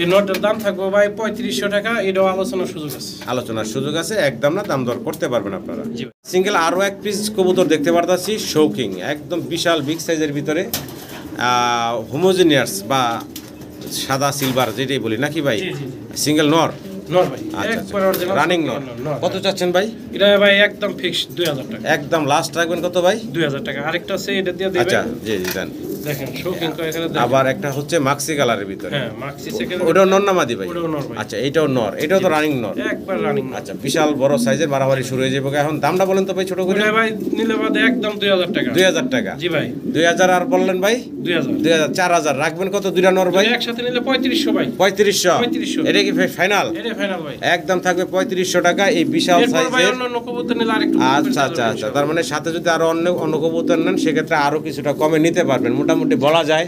S2: এই নটটার দাম থাকবে ভাই 3500 টাকা। এটাও আলোচনার সুযোগ আছে।
S1: আলোচনার সুযোগ আছে, একদম না, দাম দর করতে পারবেন আপনারা।
S2: জি।
S1: সিঙ্গেল আরও এক পিস কবুতর দেখতে পারতাছি, শৌকিং, একদম বিশাল বিগ সাইজের ভিতরে, হোমোজেনিয়াস বা সাদা সিলভার যেটাই বলি নাকি ভাই?
S2: জি, জি,
S1: সিঙ্গেল নর।
S2: নর ভাই,
S1: আচ্ছা
S2: একবার অরিজিনাল
S1: রানিং নর। কত চাচ্ছেন ভাই?
S2: এটা ভাই একদম ফিক্স 2000 টাকা।
S1: একদম লাস্ট রাখবেন কত ভাই?
S2: 2000 টাকা। আরেকটা আছে, এটা দিয়ে দিবেন।
S1: আচ্ছা জি জি দেন।
S2: দেখেন শৌখিন করে এখানে দেখেন।
S1: আবার একটা হচ্ছে মাক্সি কালারের ভিতরে,
S2: হ্যাঁ মাক্সি সেকেন্ড
S1: ওটাও নর না মাদি ভাই?
S2: ওটাও নর ভাই।
S1: আচ্ছা এটাও নর, এটাও তো রানিং নর।
S2: একবার রানিং।
S1: আচ্ছা বিশাল বড় সাইজের, বাড়াবাড়ি শুরু হয়ে যাবে। এখন দামটা বলেন তো ভাই ছোট করে।
S2: ওটা ভাই নিলে বাদে একদম 2000 টাকা।
S1: 2000 টাকা?
S2: জি ভাই
S1: 2000 আর বললেন ভাই
S2: 2000।
S1: 2000, 4000 রাখবেন কত দুইটা নর ভাই?
S2: একসাথে নিলে 3500 ভাই।
S1: 3500?
S2: 3500।
S1: এটা কি ফাইনাল?
S2: এটা ফাইনাল ভাই।
S1: একদম থাকবে 3500 টাকা এই বিশাল
S2: এরপর ভাই
S1: সাইজের।
S2: অন্য কবুতর নিলে আরেকটু
S1: আচ্ছা আচ্ছা আচ্ছা, তার মানে সাথে যদি আরো অন্য কবুতর নেন সেক্ষেত্রে আরো কিছুটা কমে নিতে পারবেন। মোটামুটি বলা যায়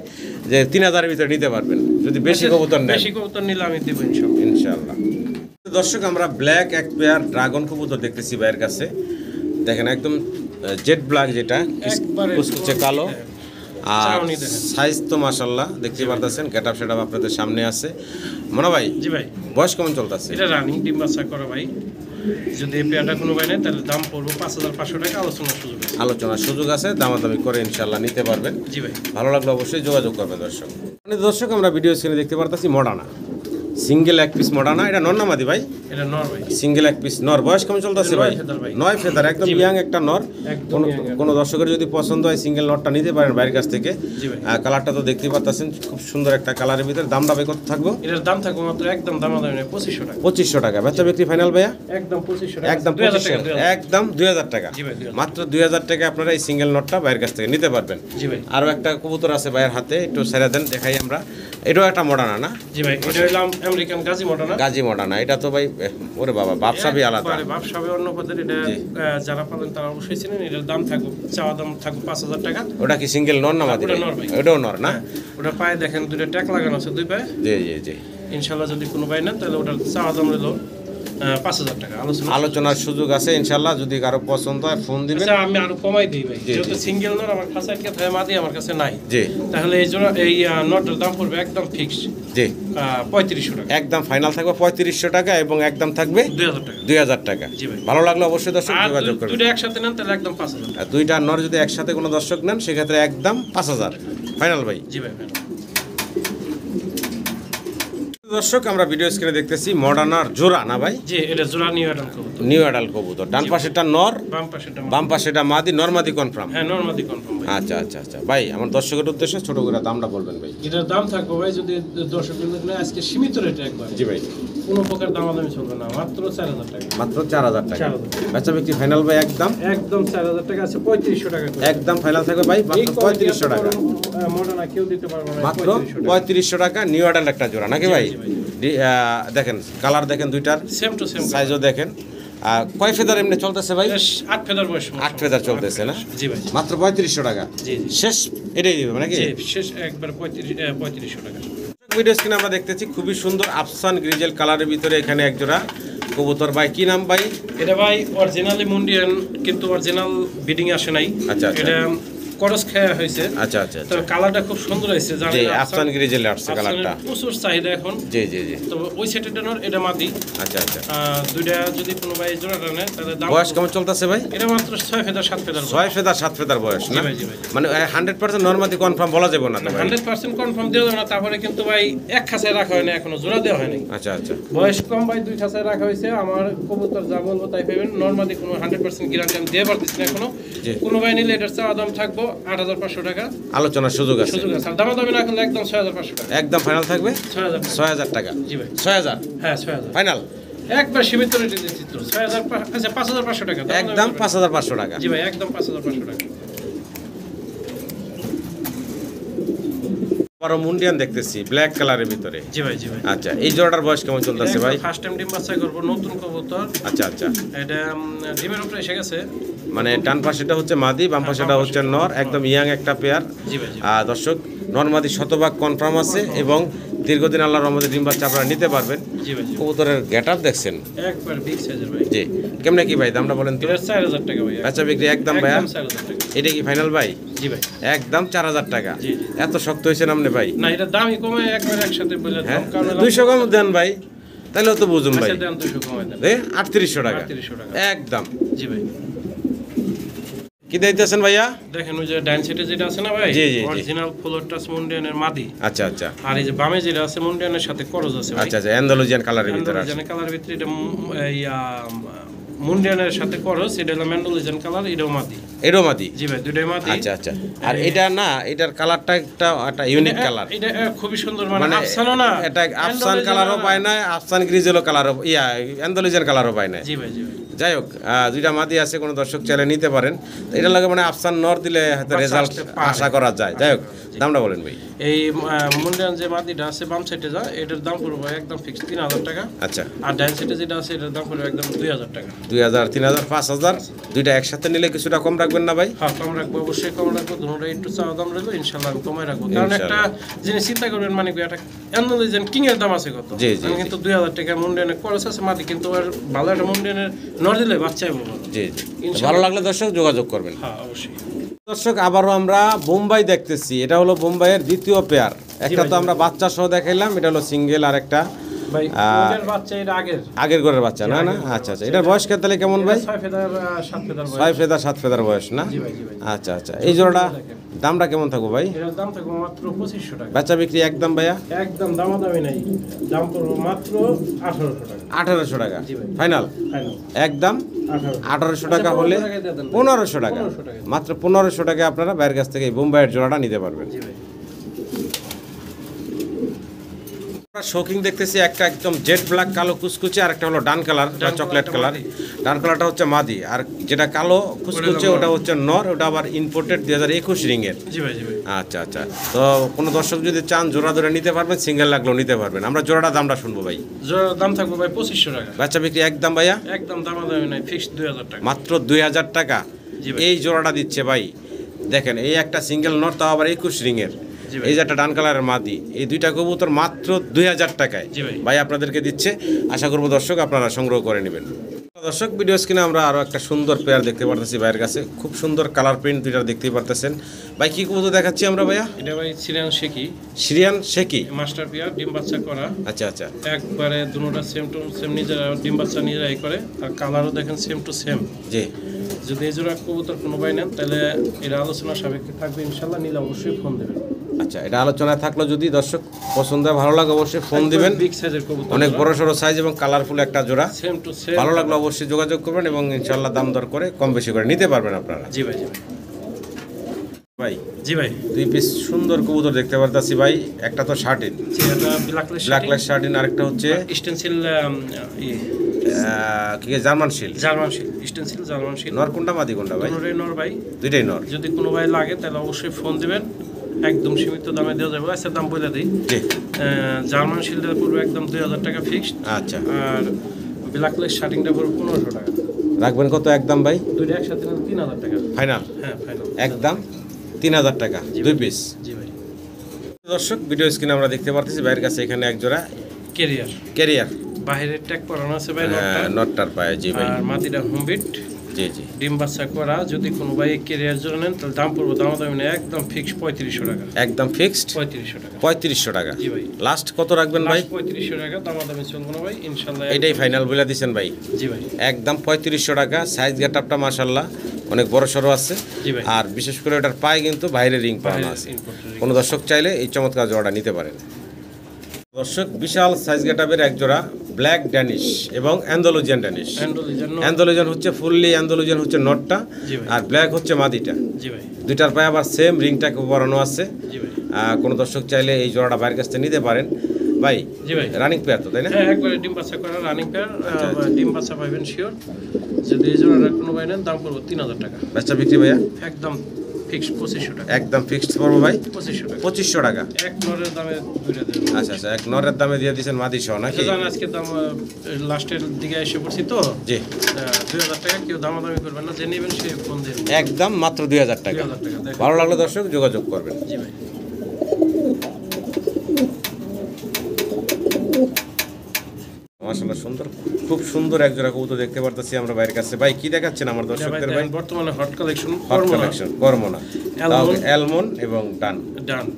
S1: যে 3000 এর ভিতরে নিতে পারবেন যদি বেশি কবুতর নেন।
S2: বেশি কবুতর নিলে আমি দেব ইনশাআল্লাহ।
S1: ইনশাআল্লাহ। দর্শক আমরা ব্ল্যাক এক পেয়ার ড্রাগন কবুতর দেখতেছি ভাইয়ের কাছে। দেখেন একদম জেড ব্ল্যাক, যেটা
S2: একবারে
S1: কুচকুচে কালো। আর
S2: চাউনি দেখেন।
S1: সাইজ তো মাশাআল্লাহ দেখতে পারতেছেন, গেটআপ সেটআপ আপনাদের সামনে আছে। মনে ভাই
S2: জি ভাই
S1: বয়স কেমন চলতেছে?
S2: এটা রানিং ডিম বাচ্চা করা ভাই। যদি এই পেয়ারটা কোনো ভাই নেয় তাহলে দাম পড়বে 5500 টাকা, আলোচনার সুযোগ আছে।
S1: আলোচনার সুযোগ আছে, দামাদামি করে ইনশাআল্লাহ নিতে পারবেন।
S2: জি ভাই
S1: ভালো লাগলে অবশ্যই যোগাযোগ করবেন দর্শক। দর্শক আমরা ভিডিও স্ক্রিনে দেখতে পারতেছি মডানা, সিঙ্গেল এক পিস মডানা। এটা নর না মাদি ভাই?
S2: এটা নর ভাই।
S1: সিঙ্গেল এক পিস নর। বয়স কেমন চলতেছে ভাই?
S2: 9 ফেদার ভাই।
S1: 9 ফেদার, একদম ইয়াং একটা নর।
S2: একদম young
S1: কোনো দর্শকের যদি পছন্দ হয় সিঙ্গেল নরটা নিতে পারেন বাইরের কাছ থেকে।
S2: জি ভাই।
S1: কালারটা তো দেখতেই পাচ্ছেন, খুব সুন্দর একটা কালারের ভিতরে। দামটা ভাই কত থাকবো?
S2: এটার দাম থাকবে মাত্র একদম দামাদামি নেই 2500 টাকা।
S1: 2500 টাকা। বেচা বিক্রি ফাইনাল ভাইয়া?
S2: একদম 2500 টাকা।
S1: একদম
S2: 2000
S1: 2500
S2: টাকা।
S1: একদম 2000 টাকা।
S2: জি ভাই 2000।
S1: মাত্র 2000 টাকা আপনারা এই সিঙ্গেল নটটা বাইরের কাছ থেকে নিতে পারবেন।
S2: জি ভাই।
S1: আরও একটা কবুতর আছে ভাইয়ের হাতে, একটু ছেড়ে দেন দেখাই আমরা। এটাও একটা মডানা না?
S2: জি ভাই এটা হইলাম আমেরিকান গাজি মডানা।
S1: গাজী মডানা। এটা তো ভাই ওরে বাবা ব্যবসাবি আলাদা।
S2: একবারে ব্যবসাবি অন্য পদের। এটা যারা পালেন তারা অবশ্যই চিনেন। এটার দাম থাকবে, চাওয়া দাম থাকবে 5000 টাকা।
S1: ওটা কি সিঙ্গেল নর না মাদি?
S2: ওটা নর ভাই।
S1: ওটাও নর না?
S2: ওটা পায়ে দেখেন দুটো ট্যাগ লাগানো আছে দুই পায়ে।
S1: জি জি জি।
S2: ইনশাআল্লাহ যদি কোনো ভাই নেন তাহলে ওটার চাওয়া দাম হলো 5000 টাকা।
S1: আলোচনার সুযোগ আছে ইনশাল্লাহ, যদি কারো পছন্দ হয় ফোন দিবেন।
S2: আচ্ছা আমি আরো কমাই দিই ভাই।
S1: জি,
S2: যেহেতু
S1: জি।
S2: সিঙ্গেল নর আমার কাছে একটা থাকে মাদি আমার কাছে নাই।
S1: জি
S2: তাহলে এই জন্য এই নটটার দাম পড়বে একদম ফিক্সড
S1: জি
S2: 3500 টাকা।
S1: একদম ফাইনাল থাকবে 3500 টাকা এবং একদম থাকবে
S2: 2000 টাকা।
S1: 2000 টাকা।
S2: জি ভাই।
S1: ভালো লাগলো অবশ্যই দর্শক
S2: আর
S1: যোগাযোগ করবেন।
S2: দুটো একসাথে নেন তাহলে একদম 5000 টাকা।
S1: আর দুইটা নর যদি একসাথে কোনো দর্শক নেন সেক্ষেত্রে একদম 5000 ফাইনাল ভাই।
S2: জি ভাই ভাই।
S1: দর্শক আমরা ভিডিও স্ক্রিনে দেখতেছি মডার্নার জোড়া না ভাই?
S2: জি এটা জোড়া নিউ অ্যাডাল কবুতর।
S1: নিউ অ্যাডাল কবুতর। ডান পাশেটা নর,
S2: বাম পাশেটা
S1: বাম পাশেটা মাদি। নর মাদি কনফার্ম?
S2: হ্যাঁ নরমাদি কনফার্ম ভাই।
S1: আচ্ছা আচ্ছা আচ্ছা ভাই, আমার দর্শকের উদ্দেশ্যে ছোট করে দামটা বলবেন ভাই।
S2: এটার দাম থাকবে ভাই যদি দর্শক বিন্দু নেয় আজকে সীমিত রেটে একবার।
S1: জি ভাই।
S2: কোনো প্রকার দামাদামি চলবে না, মাত্র 4000 টাকা।
S1: মাত্র 4000 টাকা।
S2: 4000
S1: বেচা বিক্রি ফাইনাল ভাই একদম?
S2: একদম 4000 টাকা আছে 3500 টাকা করে।
S1: একদম ফাইনাল থাকবে ভাই মাত্র 3500 টাকা।
S2: মডার্ন কেউ দিতে পারবে না
S1: মাত্র
S2: 3500 টাকা।
S1: 3500 টাকা নিউ অ্যাডাল একটা জোড়া নাকি ভাই?
S2: জি, জি,
S1: দেখেন কালার দেখেন দুইটার,
S2: সেম টু সেম
S1: সাইজও দেখেন। কয় ফেদার এমনি চলতেছে ভাই?
S2: 8 ফেদার বয়স।
S1: 8 ফেদার চলতেছে না?
S2: জি ভাই।
S1: মাত্র 3500 টাকা।
S2: জি জি
S1: শেষ এটাই দিবে নাকি?
S2: জি শেষ একবার 3500 টাকা।
S1: ভিডিও স্ক্রিনে আমরা দেখতেছি খুবই সুন্দর আফসান গ্রিজেল কালারের ভিতরে এখানে এক জোড়া কবুতর। ভাই কি নাম ভাই?
S2: এটা ভাই অরিজিনালি মুন্ডিয়ান, কিন্তু অরিজিনাল বিডিং আসে নাই।
S1: আচ্ছা, আচ্ছা।
S2: এটা করস খাওয়া হয়েছে।
S1: আচ্ছা আচ্ছা
S2: তো কালারটা খুব সুন্দর হয়েছে।
S1: জি আফসান গ্রিজেল আসছে কালারটা।
S2: প্রচুর চাহিদা এখন।
S1: জি জি জি।
S2: তো ওই সেটের নর এটা মাদি।
S1: আচ্ছা আচ্ছা।
S2: দুইটা যদি কোনো ভাই জোড়াটা নেয় তাহলে দাম
S1: বয়স কেমন চলতেছে ভাই?
S2: এটা মাত্র 6 ফেদার 7 ফেদার।
S1: 6 ফেদার 7 ফেদার বয়স
S2: জি
S1: না?
S2: ভাই, জি ভাই।
S1: মানে 100% নরমাদি কনফার্ম বলা যাবে না তো ভাই?
S2: 100% কনফার্ম দেওয়া যাবে না। তারপরে কিন্তু ভাই এক খাঁচায় রাখা হয় না, এখনো জোড়া দেওয়া হয়নি।
S1: আচ্ছা আচ্ছা।
S2: বয়স কম ভাই 2 খাঁচায় রাখা হয়েছে। আমার কবুতর যা বলবো তাই পাবেন। নরমালি কোনো 100% গ্যারান্টি আমি দিয়ে পারতেছি না এখনো।
S1: জি।
S2: কোনো ভাই নিলে এটার চাওয়া দাম থাকবো 8500 টাকা।
S1: আলোচনার সুযোগ আছে?
S2: সুযোগ আছে। আর দামাদামি না করলে একদম 6500 টাকা।
S1: একদম ফাইনাল থাকবে
S2: 6000 টাকা।
S1: 6000 টাকা।
S2: জি ভাই।
S1: 6000
S2: হ্যাঁ 6000
S1: ফাইনাল
S2: একবার সীমিত রেটে দিচ্ছি তো 6000। আচ্ছা 5500 টাকা দামাদামি
S1: একদম
S2: করবেন।
S1: 5500 টাকা।
S2: জি ভাই একদম 5500 টাকা।
S1: আরো মুন্ডিয়ান দেখতেছি ব্ল্যাক কালারের ভিতরে।
S2: জি ভাই জি ভাই।
S1: আচ্ছা এই জোড়াটার বয়স কেমন চলতেছে ভাই?
S2: ফার্স্ট টাইম ডিম বাচ্চা করব, নতুন কবুতর।
S1: আচ্ছা আচ্ছা।
S2: এটা ডিমের উপরে এসে গেছে।
S1: মানে ডান পাশেটা হচ্ছে মাদি, বাম পাশেটা হচ্ছে নর। একদম ইয়াং একটা পেয়ার।
S2: জি ভাই জি।
S1: দর্শক নর মাদি শতভাগ কনফার্ম আছে এবং দীর্ঘদিন আল্লাহর রহমতে ডিম বাচ্চা আপনারা নিতে পারবেন।
S2: জি ভাই জি।
S1: কবুতরের গেটআপ দেখছেন?
S2: একবার বিগ সাইজের ভাই।
S1: জি কেমনে কি ভাই দামটা বলেন তো?
S2: এটা 4000 টাকা ভাই।
S1: বেচা বিক্রি একদম ভাইয়া?
S2: একদম 4000 টাকা।
S1: এটা কি ফাইনাল ভাই?
S2: জি ভাই।
S1: একদম 4000 টাকা।
S2: জি, জি।
S1: এত শক্ত হয়েছেন আপনি ভাই?
S2: না এটা দামই কমে একবার একসাথে বলে
S1: হ্যাঁ
S2: দাম কারণ
S1: 200 কম দেন ভাই, তাহলে তো বুঝুন ভাই।
S2: আচ্ছা দেন 200 কমাই দেন।
S1: 3800 টাকা
S2: 3800 টাকা।
S1: একদম।
S2: জি ভাই।
S1: কি দিতেছেন ভাইয়া?
S2: দেখেন ওই যে ডাইন সাইডে যেটা আছে না ভাই,
S1: জি, জি, জি।
S2: অরিজিনাল ফ্লোর টাচ মুন্ডিয়ানের মাদি।
S1: আচ্ছা আচ্ছা
S2: আর এই যে বামে যেটা আছে মুন্ডিয়ানের সাথে করজ আছে ভাই।
S1: আচ্ছা আচ্ছা অ্যান্ডালুজিয়ান কালারের ভিতরে আছে।
S2: জানে কালার ভিতরে এটা মুন্ডিয়ানের সাথে করস, এটা হলো ম্যান্ডোলিজান কালার, এটাও মাদি।
S1: এটাও মাদি?
S2: জি ভাই, দুইটাই মাদি।
S1: আচ্ছা আচ্ছা। আর এটা না, এটার কালারটা একটা ইউনিক কালার,
S2: এটা খুবই সুন্দর, মানে আফসানও না,
S1: এটা আফসান কালারও পায় না, আফসান গ্রিজেলও কালারও, অ্যান্ডালুজিয়ান কালারও পায় না।
S2: জি ভাই, জি ভাই।
S1: যাই হোক, দুইটা মাদি আছে, কোনো দর্শক চাইলে নিতে পারেন। তো এটার লাগে মানে আফসান নর দিলে হয়তো রেজাল্ট আশা করা যায়। যাই হোক, দামটা বলেন ভাই।
S2: এই মুন্ডিয়ান যে মাদিটা আছে বাম সাইডে যা, এটার দাম পড়বে একদম ফিক্স 3000 টাকা।
S1: আচ্ছা।
S2: আর ডাইন সাইডে যেটা আছে এটার দাম পড়বে একদম 2000 টাকা।
S1: 2000, 3000, 5000, দুইটা একসাথে নিলে কিছুটা কম রাখবেন না ভাই?
S2: হ্যাঁ, কম রাখবো, অবশ্যই কম রাখবো। দুটোটা একটু চাওয়া দাম রাখবো, ইনশাল্লাহ আমি কমাই রাখবো। কারণ একটা জিনিস চিন্তা করবেন, মানে একটা অ্যান্ডালুজিয়ান কিং এর দাম আছে কত?
S1: জি জি।
S2: কিন্তু 2000 টাকা মুন্ডিয়ানের খরচ আছে মাদি, কিন্তু আর ভালো একটা মুন্ডিয়ানের নর দিলে বাচ্চাই বলবো।
S1: জি জি। ভালো লাগলে দর্শক যোগাযোগ করবেন।
S2: হ্যাঁ, অবশ্যই।
S1: দর্শক, আবারও আমরা বোম্বাই দেখতেছি। এটা হলো বোম্বাইয়ের দ্বিতীয় পেয়ার। একটা তো আমরা বাচ্চা সহ দেখাইলাম, এটা হলো সিঙ্গেল, আর একটা
S2: ভাই ওদের বাচ্চা, এটা
S1: আগের ঘরের বাচ্চা না? না, আচ্ছা আচ্ছা। এটার বয়স তাহলে কেমন ভাই?
S2: 6 ফেদার 7 ফেদার বয়স।
S1: 6 ফেদার 7 ফেদার বয়স না?
S2: জি ভাই, জি ভাই।
S1: আচ্ছা আচ্ছা। এই জোড়াটা দামটা কেমন থাকবো ভাই?
S2: এর দাম থাকবে মাত্র 2500 টাকা।
S1: বেচা বিক্রি একদম ভাইয়া?
S2: একদম দামাদামি নাই, দাম পড়বে মাত্র 1800 টাকা।
S1: 1800 টাকা
S2: জি ভাই।
S1: ফাইনাল?
S2: ফাইনাল
S1: একদম 1800 টাকা হলে 1500 টাকা, মাত্র 1500 টাকা আপনারা বাইরের কাছ থেকে এই বোম্বাইয়ের জোড়াটা নিতে পারবেন।
S2: জি ভাই।
S1: শৌকিং দেখতেছি একটা একদম জেড ব্ল্যাক কালো কুচকুচে, আর একটা হলো ডান কালার বা চকলেট কালার। ডান কালারটা হচ্ছে মাদি, আর যেটা কালো কুচকুচে ওটা হচ্ছে নর, ওটা আবার ইম্পোর্টেড 2021 রিংয়ের।
S2: জি ভাই, জি ভাই।
S1: আচ্ছা আচ্ছা। তো কোনো দর্শক যদি চান জোড়া ধরে নিতে পারবেন, সিঙ্গেল লাগলেও নিতে পারবেন। আমরা জোড়াটা দামটা শুনবো ভাই।
S2: জোড়ার দাম থাকবে ভাই 2500 টাকা।
S1: বাচ্চা বিক্রি একদম ভাইয়া?
S2: একদম দামাদামি নাই, ফিক্সড 2000 টাকা।
S1: মাত্র 2000 টাকা
S2: জি ভাই।
S1: এই জোড়াটা দিচ্ছে ভাই। দেখেন, এই একটা সিঙ্গেল নর, তাও আবার 21 রিংয়ের।
S2: জি ভাই।
S1: এই যে একটা ডান কালারের মাদি, এই দুইটা কবুতর মাত্র 2000 টাকায়
S2: জি ভাই।
S1: ভাই আপনাদেরকে দিচ্ছে। আশা করবো দর্শক আপনারা সংগ্রহ করে নেবেন। দর্শক, ভিডিও স্ক্রিনে আমরা আরও একটা সুন্দর পেয়ার দেখতে পারতেছি ভাইয়ের কাছে। খুব সুন্দর কালার প্রিন্ট দুইটা দেখতেই পারতেছেন ভাই। কি কবুতর দেখাচ্ছি আমরা ভাইয়া?
S2: এটা ভাই সিরিয়ান শেকি।
S1: সিরিয়ান শেকি
S2: মাস্টার পেয়ার, ডিম বাচ্চা করা।
S1: আচ্ছা আচ্ছা।
S2: একবারে দুটোটা সেম টু সেম, নিজেরা ডিম বাচ্চা নিজেরাই করে। আর কালারও দেখেন সেম টু সেম।
S1: জি।
S2: যদি এই জোড়া কবুতর কোনো ভাই নেন, তাহলে এরা আলোচনা সাপেক্ষে থাকবে ইনশাল্লাহ। নিলে অবশ্যই ফোন দেবেন।
S1: আচ্ছা, এটা আলোচনায় থাকলো, যদি দর্শক পছন্দ হয়, ভালো লাগে, অবশ্যই ফোন দিবেন।
S2: বিগ সাইজের কবুতর,
S1: অনেক বড় সড়ো সাইজ এবং কালারফুল একটা জোড়া।
S2: Same to same.
S1: ভালো লাগলো অবশ্যই যোগাযোগ করবেন এবং ইনশাল্লাহ দাম দর করে কম বেশি করে নিতে পারবেন আপনারা।
S2: জি ভাই, জি ভাই।
S1: ভাই,
S2: জি ভাই।
S1: 2 পিস সুন্দর কবুতর দেখতে পারতাছি ভাই। একটা তো শার্টিন,
S2: এটা ব্ল্যাকলেস
S1: ব্ল্যাকলেস শার্টিন, আরেকটা হচ্ছে
S2: স্টেনসিল,
S1: কি জার্মান শিল।
S2: জার্মান শিল, স্টেনসিল জার্মান শিল।
S1: নর কোনটা মাদি কোনটা ভাই?
S2: দুটোই নর ভাই।
S1: দুইটাই নর।
S2: যদি কোনো ভাই লাগে তাহলে অবশ্যই ফোন দিবেন, একদম সীমিত দামে দেওয়া যাবে। আচ্ছা, দাম বলে দিই।
S1: জি।
S2: জার্মান শিলটা পড়বে একদম 2000 টাকা ফিক্সড।
S1: আচ্ছা।
S2: আর ব্ল্যাকলেস শার্টিংটা পড়বে 1500 টাকা।
S1: রাখবেন কত একদম ভাই?
S2: দুইটা একসাথে নিলে 3000 টাকা
S1: ফাইনাল?
S2: হ্যাঁ, ফাইনাল
S1: একদম 3000 টাকা 2 পিস।
S2: জি ভাই।
S1: দর্শক, ভিডিও স্ক্রিনে আমরা দেখতে পারতেছি ভাইয়ের কাছে এখানে এক জোড়া
S2: ক্যারিয়ার,
S1: ক্যারিয়ার,
S2: বাইরের ট্যাগ করানো আছে ভাই নটটা।
S1: নটটার পায়ে। জি ভাই।
S2: আর মাটিটা হোমবিট,
S1: জি জি।
S2: ডিম বাচ্চা করা। যদি কোনো ভাই ক্যারিয়ার জন্য নেন, তাহলে দাম পড়বে দামাদামি নেই, একদম ফিক্স 3500 টাকা।
S1: একদম ফিক্সড
S2: 3500 টাকা।
S1: 3500 টাকা।
S2: জি ভাই।
S1: লাস্ট কত রাখবেন ভাই?
S2: 3500 টাকা, দামাদামি চলবে না ভাই ইনশাল্লাহ।
S1: এটাই ফাইনাল বলে দিচ্ছেন ভাই?
S2: জি ভাই।
S1: একদম 3500 টাকা। সাইজ গেটআপটা মাশাআল্লাহ অনেক বড় সড়ো আছে।
S2: জি ভাই।
S1: আর বিশেষ করে ওটার পায়ে কিন্তু বাইরে রিং পাওয়া আছে। কোনো দর্শক চাইলে এই চমৎকার জোড়াটা নিতে পারেন। দর্শক, বিশাল সাইজ গেটআপের এক জোড়া ব্ল্যাক ড্যানিশ এবং অ্যান্ডালুজিয়ান ড্যানিশ। অ্যান্ডালুজিয়ান হচ্ছে ফুললি অ্যান্ডালুজিয়ান হচ্ছে নটটা,
S2: জি ভাই।
S1: আর ব্ল্যাক হচ্ছে মাদিটা।
S2: জি ভাই।
S1: দুইটার পায়ে আবার সেম রিংটাকে পরানো আছে।
S2: জি ভাই।
S1: কোনো দর্শক চাইলে এই জোড়াটা বাইরের কাছ থেকে নিতে পারেন ভাই।
S2: জি ভাই।
S1: রানিং পেয়ার তো, তাই না?
S2: হ্যাঁ, একবারে ডিম বাচ্চা করা রানিং পেয়ার। ডিম বাচ্চা পাইবেন শিওর। যদি এই জোড়াটা কোনো ভাই নেন, দাম পড়বে 3000 টাকা।
S1: বেচা বিক্রি ভাইয়া?
S2: একদম ফিক্সড 2500 টাকা।
S1: একদম ফিক্সড পড়বো ভাই
S2: 2500 টাকা।
S1: 2500 টাকা।
S2: এক নরের দামে দুইটা দেবেন।
S1: আচ্ছা আচ্ছা। এক নরের দামে দিয়ে দিয়েছেন মাদি সহ নাকি?
S2: জান আজকে দাম লাস্টের দিকে এসে পড়ছি তো।
S1: জি।
S2: 2000 টাকা, কেউ দামাদামি করবেন না, যে নেবেন সে ফোন দেবেন।
S1: একদম মাত্র 2000 টাকা।
S2: 2000 টাকা দেখেন।
S1: ভালো লাগলে দর্শক যোগাযোগ করবেন।
S2: জি ভাই।
S1: মাশাআল্লাহ সুন্দর, খুব সুন্দর এক জোড়া কবুতর দেখতে পারতেছি আমরা বাইরের কাছে। ভাই, কি দেখাচ্ছেন আমার দর্শকদের ভাই?
S2: বর্তমানে হট কালেকশন
S1: হট কালেকশন করমোনা, অ্যালমন এবং ডান।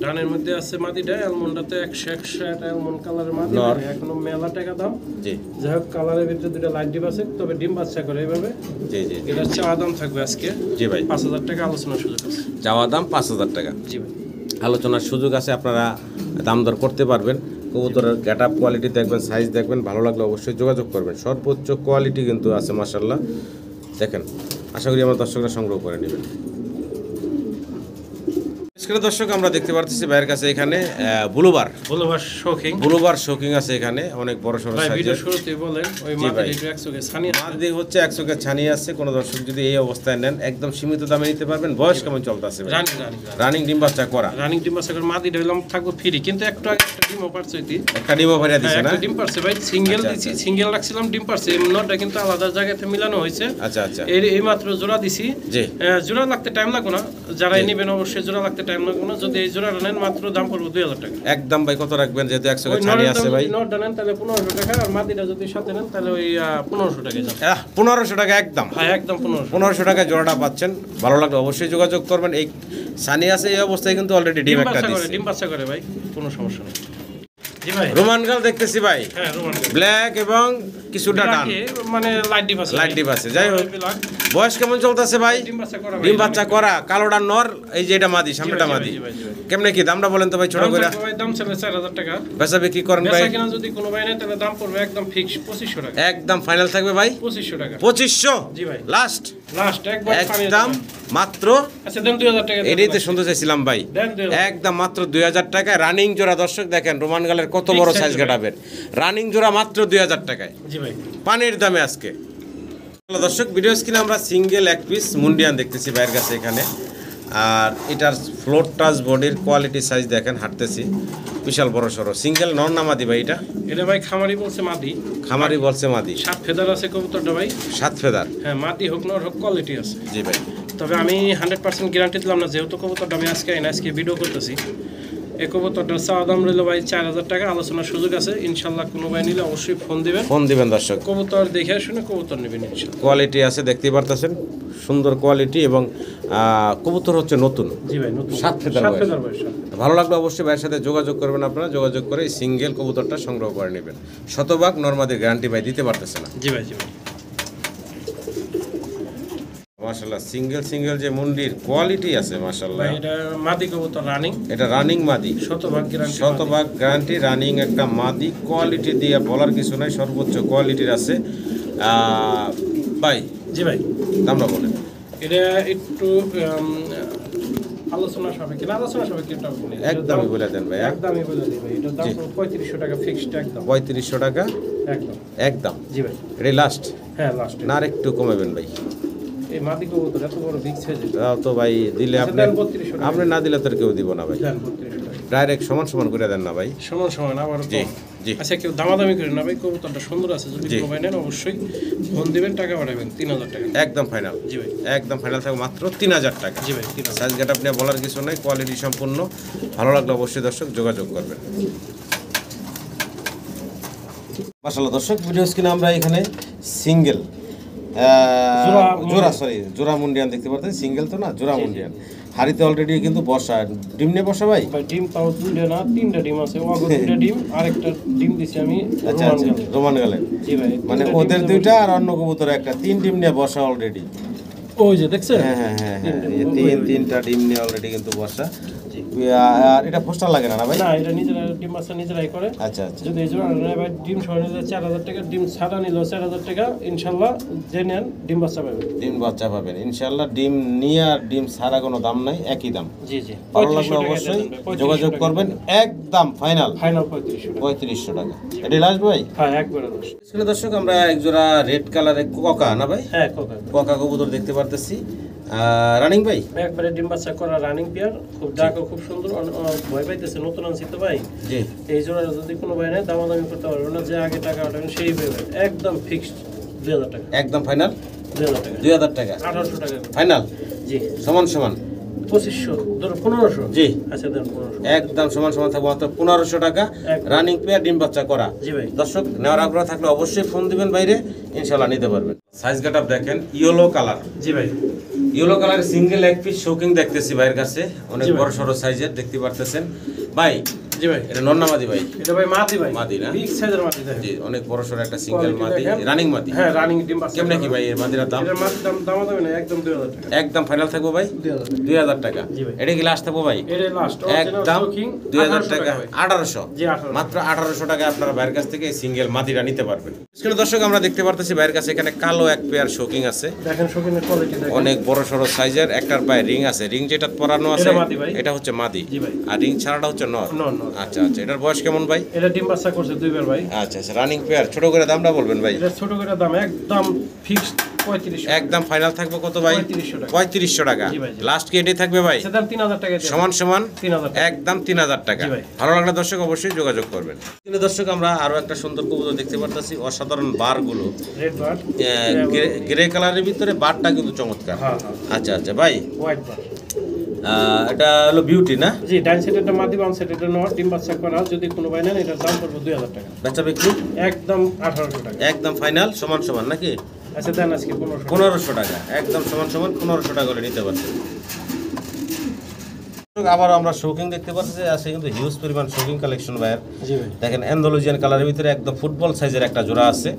S2: ডানের মধ্যে আছে মাদিটা, অ্যালমন্ডাতে 100 অ্যালমন্ড কালারের মাদি। এখনো মেলা টাকা দাম।
S1: জি।
S2: যাই হোক, কালারের ভিতরে দুটো লাইট ডিপ আছে, তবে ডিম বাচ্চা করে এইভাবে।
S1: জি জি।
S2: এটার চাওয়া দাম থাকবে আজকে
S1: জি ভাই
S2: 5000 টাকা, আলোচনার সুযোগ আছে।
S1: চাওয়া দাম 5000 টাকা।
S2: জি ভাই।
S1: আলোচনার সুযোগ আছে, আপনারা দাম দর করতে পারবেন। কবুতরের গেট আপ কোয়ালিটি দেখবেন, সাইজ দেখবেন, ভালো লাগলে অবশ্যই যোগাযোগ করবেন। সর্বোচ্চ কোয়ালিটি কিন্তু আছে মাশাআল্লাহ। দেখেন, আশা করি আমার দর্শকরা সংগ্রহ করে নেবেন। আজকের দর্শক আমরা দেখতে পারতেছি ভাইয়ের কাছে এখানে ব্লুবার
S2: শৌখিন
S1: শোকিং আছে এখানে, অনেক বড় সড়ো
S2: ভাই ভিডিও
S1: সাইজের
S2: শুরুতেই বলেন ওই
S1: জি ভাই।
S2: মাটি একটু 100 কে ছানিয়ে
S1: মাদি হচ্ছে 100 কে ছানিয়ে আছে। কোনো দর্শক যদি এই অবস্থায় নেন একদম সীমিত দামে নিতে পারবেন। বয়স কেমন চলতেছে ভাই? রানিং ডিম বাচ্চা করা,
S2: রানিং ডিম পারছে মাদি হইলাম থাকবো ফ্রি, কিন্তু একটু আগে একটা ডিম পারছে
S1: একটা ডিমও ভরিয়া দিছে না?
S2: একটা ডিম পারছে ভাই, সিঙ্গেল
S1: আচ্ছা,
S2: দিছি,
S1: আচ্ছা।
S2: সিঙ্গেল রাখছিলাম, ডিম পারছে। নটটা কিন্তু আলাদা জায়গাতে মিলানো হয়েছে।
S1: আচ্ছা আচ্ছা,
S2: এই মাত্র জোড়া দিছি।
S1: জি
S2: জোড়া লাগতে টাইম লাগবে না, যারা নেবেন অবশ্যই জোড়া লাগতে টাইম লাগবে না। যদি এই জোড়া নেন মাত্র দাম পড়বে 2000 টাকা।
S1: একদম ভাই। কত রাখবেন যেহেতু 100 কে ছানিয়ে আছে ভাই?
S2: নটটা নেন তাহলে 1500 টাকা, আর মাদিটা যদি সাথে নেন তাহলে ওই 1500 টাকা যাবে।
S1: 1500 টাকা একদম।
S2: হ্যাঁ একদম 1500।
S1: 1500 টাকা জোড়াটা পাচ্ছেন। ভালো লাগলে অবশ্যই যোগাযোগ করবেন। এই সানি আছে এই অবস্থায় কিন্তু অলরেডি ডিম একটা দিছে।
S2: ডিম বাচ্চা করে ভাই, কোনো সমস্যা নেই। জি ভাই,
S1: রোমান গাল দেখতেছি ভাই,
S2: হ্যাঁ রোমান
S1: ব্ল্যাক এবং কিছুটা ডান,
S2: মানে লাইট ডিম আছে,
S1: লাইট ডিপ আছে। যাই হোক, বয়স কেমন চলতেছে ভাই?
S2: ডিম বাচ্চা করা ভাই।
S1: ডিম বাচ্চা করা, কালোটা নর, এই যে এটা মাদি, সামনেটা মাদি। কেমনে কি দামটা বলেন তো ভাই ছোট করে?
S2: ভাই দাম চলে 4000 টাকা।
S1: বেচা বিক্রি করেন ভাই?
S2: বেচা কিনা যদি কোনো ভাই নেয় তাহলে দাম পড়বে একদম ফিক্স 2500 টাকা।
S1: একদম ফাইনাল থাকবে ভাই
S2: 2500 টাকা।
S1: 2500
S2: জি ভাই,
S1: লাস্ট
S2: লাস্ট একবার
S1: একদম মাত্র।
S2: আচ্ছা দেন 2000 টাকা।
S1: এটাই তো শুনতে চাইছিলাম ভাই,
S2: দেন 2000।
S1: একদম মাত্র 2000 টাকায় রানিং জোড়া। দর্শক দেখেন রোমান গালের কত বড় সাইজ কাটাবেন। রানিং জোড়া মাত্র 2000 টাকায়,
S2: জি ভাই
S1: পানির দামে আজকে। দর্শক ভিডিও স্ক্রিনে আমরা সিঙ্গেল এক পিস মুন্ডিয়ান দেখতেছি ভাইয়ের কাছে এখানে। আর এটার ফ্লোর টাচ বডির কোয়ালিটি সাইজ দেখেন, হাঁটতেছি বিশাল বড় সড়ো। সিঙ্গেল নর নামাদি ভাই?
S2: এটা ভাই খামারি বলছে মাদি।
S1: খামারি বলছে মাদি।
S2: 7 ফেদার আছে কবুতরটা ভাই।
S1: 7 ফেদার?
S2: হ্যাঁ, মাদি হোক নর হোক কোয়ালিটি আছে।
S1: জি ভাই।
S2: তবে আমি 100% গ্যারান্টি দিলাম না, যেহেতু কবুতরটা আমি আজকে ভিডিও করতেছি। এই কবুতরটার চাওয়া দাম রইল ভাই 4000 টাকা, আলোচনার সুযোগ আছে। ইনশাল্লাহ কোনো ভাই নিলে অবশ্যই ফোন দিবেন
S1: দর্শক।
S2: কবুতর দেখে শুনে কবুতর নেবেন ইনশাল্লাহ।
S1: কোয়ালিটি আছে দেখতেই পারতেছেন, সুন্দর কোয়ালিটি। এবং কবুতর হচ্ছে নতুন।
S2: জি ভাই নতুন,
S1: 7 ফেদার
S2: বয়স।
S1: ভালো লাগলে অবশ্যই ভাইয়ের সাথে যোগাযোগ করবেন। আপনারা যোগাযোগ করে এই সিঙ্গেল কবুতরটা সংগ্রহ করে নেবেন। শতভাগ নরমাদের গ্যারান্টি ভাই দিতে পারতেছে না।
S2: জি ভাই, জি ভাই।
S1: মাশাআল্লাহ, সিঙ্গেল যে মুন্ডির কোয়ালিটি আছে মাশাআল্লাহ।
S2: ভাই এটা মাদি কবুতর রানিং,
S1: এটা রানিং মাদি, শতভাগ গ্যারান্টি রানিং একটা মাদি। কোয়ালিটি দিয়ে বলার কিছু নাই, সর্বোচ্চ কোয়ালিটির আছে ভাই।
S2: জি ভাই,
S1: দামটা বলেন।
S2: এটা একটু আলোচনা সাপেক্ষে
S1: একদমই বলে দেন ভাই।
S2: একদমই বলে দিই ভাই, এটার দাম 3500 টাকা ফিক্সড একদম।
S1: 3500 টাকা একদম।
S2: জি ভাই,
S1: এটা লাস্ট?
S2: হ্যাঁ লাস্ট।
S1: না আর একটু কমাবেন ভাই?
S2: এই মাদি কবুতর এত বড় বিগ সাইজ,
S1: তাও তো ভাই দিলে আপনি না দিলে তো কেউ দিব না ভাই। ডাইরেক্ট সমান করে দেন না ভাই?
S2: সমান আবার
S1: জি জি।
S2: আচ্ছা, কেউ দামাদামি করেন না ভাই, কবুতরটা সুন্দর আছে। যদি কোনো ভাই নেন অবশ্যই ফোন দিবেন, টাকা পাঠাবেন 3000 টাকা।
S1: একদম ফাইনাল?
S2: জি ভাই,
S1: একদম ফাইনাল থাকবে মাত্র 3000 টাকা।
S2: জি ভাই, 3000।
S1: সাইজ গেট আপনি বলার কিছু নাই, কোয়ালিটি সম্পূর্ণ। ভালো লাগলে অবশ্যই দর্শক যোগাযোগ করবেন। মাশাআল্লাহ দর্শক, ভিডিও স্ক্রিনে আমরা এখানে সিঙ্গেল জোড়া মুন্ডিয়ান দেখতে পাচ্ছেন। সিঙ্গেল তো না, জোড়া মুন্ডিয়ান। হাড়িতে অলরেডি কিন্তু বসা, ডিম নিয়ে বসা ভাই?
S2: ডিম তাও 2টা না 3টা ডিম আছে। ওগো 2টা ডিম, আরেকটা ডিম দিছি আমি
S1: আচ্ছা আচ্ছা, রোমান গালের।
S2: জি ভাই,
S1: মানে ওদের 2টা আর অন্য কবুতর একটা, 3 ডিম নিয়ে বসা অলরেডি।
S2: ওই যে দেখছেন?
S1: হ্যাঁ, তিনটা ডিম নিয়ে অলরেডি কিন্তু বসা। আর এটা পোস্টার লাগে না ভাই?
S2: না, এটা নিজেরা ডিম বাচ্চা নিজেরাই করে।
S1: আচ্ছা আচ্ছা।
S2: যদি এই জন্য ভাই ডিম সহ নিলে 4000 টাকা, ডিম ছাড়া নিল 4000 টাকা। ইনশাল্লাহ যে নেন ডিম বাচ্চা পাবেন।
S1: ডিম বাচ্চা পাবেন ইনশাল্লাহ। ডিম নিয়ে আর ডিম ছাড়া কোনো দাম নাই, একই দাম।
S2: জি জি,
S1: ভালো লাগলে অবশ্যই যোগাযোগ করবেন। একদম ফাইনাল
S2: 3500
S1: টাকা। এটা লাস্ট ভাই?
S2: হ্যাঁ, একবারে লাস্ট।
S1: দর্শক আমরা একজোড়া রেড কালারের কোকা না ভাই?
S2: হ্যাঁ,
S1: কোকা কবুতর দেখতে পারতেছি। রানিং ভাই?
S2: একবারে ডিম বাচ্চা করা রানিং পেয়ার, খুব ডাকও খুব সুন্দর। ভয় পাইতেছে, নতুন আনছি তো ভাই।
S1: জি।
S2: এই জোড়া যদি কোনো ভাই নেয় দামাদামি করতে পারবে না, যে আগে টাকা ওঠাবেন সেই পাবেন। একদম ফিক্সড 2000 টাকা।
S1: একদম ফাইনাল
S2: 2000 টাকা।
S1: 2000 টাকা
S2: 1800 টাকা
S1: ফাইনাল?
S2: জি।
S1: সমান
S2: 2500 ধরো 1500।
S1: জি।
S2: আচ্ছা দেন 1500।
S1: একদম সমান থাকবে মাত্র 1500 টাকা। রানিং পেয়ার, ডিম বাচ্চা করা।
S2: জি ভাই।
S1: দর্শক নেওয়ার আগ্রহ থাকলে অবশ্যই ফোন দিবেন বাইরে, ইনশাআল্লাহ নিতে পারবেন। সাইজ গেট আপ দেখেন, ইয়েলো কালার।
S2: জি ভাই,
S1: ইয়েলো কালার সিঙ্গেল এক পিস শৌকিং দেখতেছি ভাইয়ের কাছে, অনেক বড় সড়ো সাইজের দেখতে পারতেছেন ভাই।
S2: জি ভাই।
S1: এটা নর না মাদি ভাই?
S2: এটা ভাই মাদি ভাই।
S1: মাদি না?
S2: বিগ সাইজের মাদি দেখেন।
S1: জি, অনেক বড় সড় একটা সিঙ্গেল
S2: Quality
S1: মাদি,
S2: দেখেন।
S1: রানিং মাদি।
S2: হ্যাঁ, রানিং ডিম বাচ্চা।
S1: কেমনে কি ভাই এর মাদির দাম?
S2: এটার মাদির দাম হবে না, একদম 2000 টাকা।
S1: একদম ফাইনাল থাকবো ভাই
S2: 2000
S1: 2000
S2: টাকা।
S1: টাকা।
S2: জি ভাই।
S1: এটা কি লাস্ট থাকবো ভাই?
S2: এটা লাস্ট
S1: একদম 2000 টাকা। 1800
S2: জি 1800
S1: মাত্র 1800 টাকা আপনারা ভাইয়ের কাছ থেকে সিঙ্গেল মাদিরা নিতে পারবেন। স্ক্রিনে দর্শক আমরা দেখতে পারতেছি ভাইয়ের কাছে এখানে কালো এক পেয়ার শোকিং আছে,
S2: দেখেন শৌখিনের কোয়ালিটি দেখেন।
S1: অনেক বড় সড়ো সাইজের। একটার পায়ে রিং আছে, রিং যেটা পরানো আছে
S2: এটা মাদি ভাই।
S1: এটা হচ্ছে মাদি,
S2: জি ভাই।
S1: আর রিং ছাড়াটা হচ্ছে নর।
S2: নর, নর।
S1: আচ্ছা আচ্ছা, এটার বয়স কেমন ভাই?
S2: এটা ডিম বাচ্চা করছে দুইবার ভাই।
S1: আচ্ছা আচ্ছা, রানিং পেয়ার। ছোট করে দামটা বলবেন ভাই।
S2: এটা ছোট করে দাম একদম ফিক্সড 3500।
S1: একদম ফাইনাল থাকবে কত ভাই?
S2: 3500 টাকা।
S1: 3500 টাকা।
S2: জি ভাই, জি।
S1: লাস্ট কি এটাই থাকবে ভাই?
S2: সেটা 3000 টাকা দিয়ে।
S1: সমান সমান
S2: 3000 টাকা।
S1: একদম 3000 টাকা।
S2: জি ভাই।
S1: ভালো লাগলে দর্শক অবশ্যই যোগাযোগ করবেন। কিন্তু দর্শক আমরা আরো একটা সুন্দর কবুতর দেখতে পারতেছি, অসাধারণ বারগুলো,
S2: রেড বার্ড।
S1: গ্রে কালারের ভিতরে বারটা কিন্তু চমৎকার।
S2: হ্যাঁ হ্যাঁ।
S1: আচ্ছা আচ্ছা ভাই,
S2: হোয়াইট বার্ড।
S1: এটা হলো বিউটি না?
S2: জি, ডাইন সাইডেরটা মাদি, বাম সাইডেরটা নর, ডিম বাচ্চা করা। যদি কোনো ভাই নেন এটার দাম পড়বে 2000 টাকা।
S1: বেচা বিক্রি
S2: একদম 1800 টাকা।
S1: একদম ফাইনাল সমান সমান নাকি?
S2: আচ্ছা দেন আজকে 1500 টাকা।
S1: 1500 টাকা। একদম সমান সমান 1500 টাকা করে নিতে পারছেন। আবার আমরা শৌকিং দেখতে পাচ্ছি, আছে কিন্তু হিউজ পরিমাণ শৌকিং কালেকশন ভাইয়ের।
S2: জি ভাই।
S1: দেখেন অ্যান্ডালুজিয়ান কালারের ভিতরে একদম ফুটবল সাইজের একটা জোড়া আছে।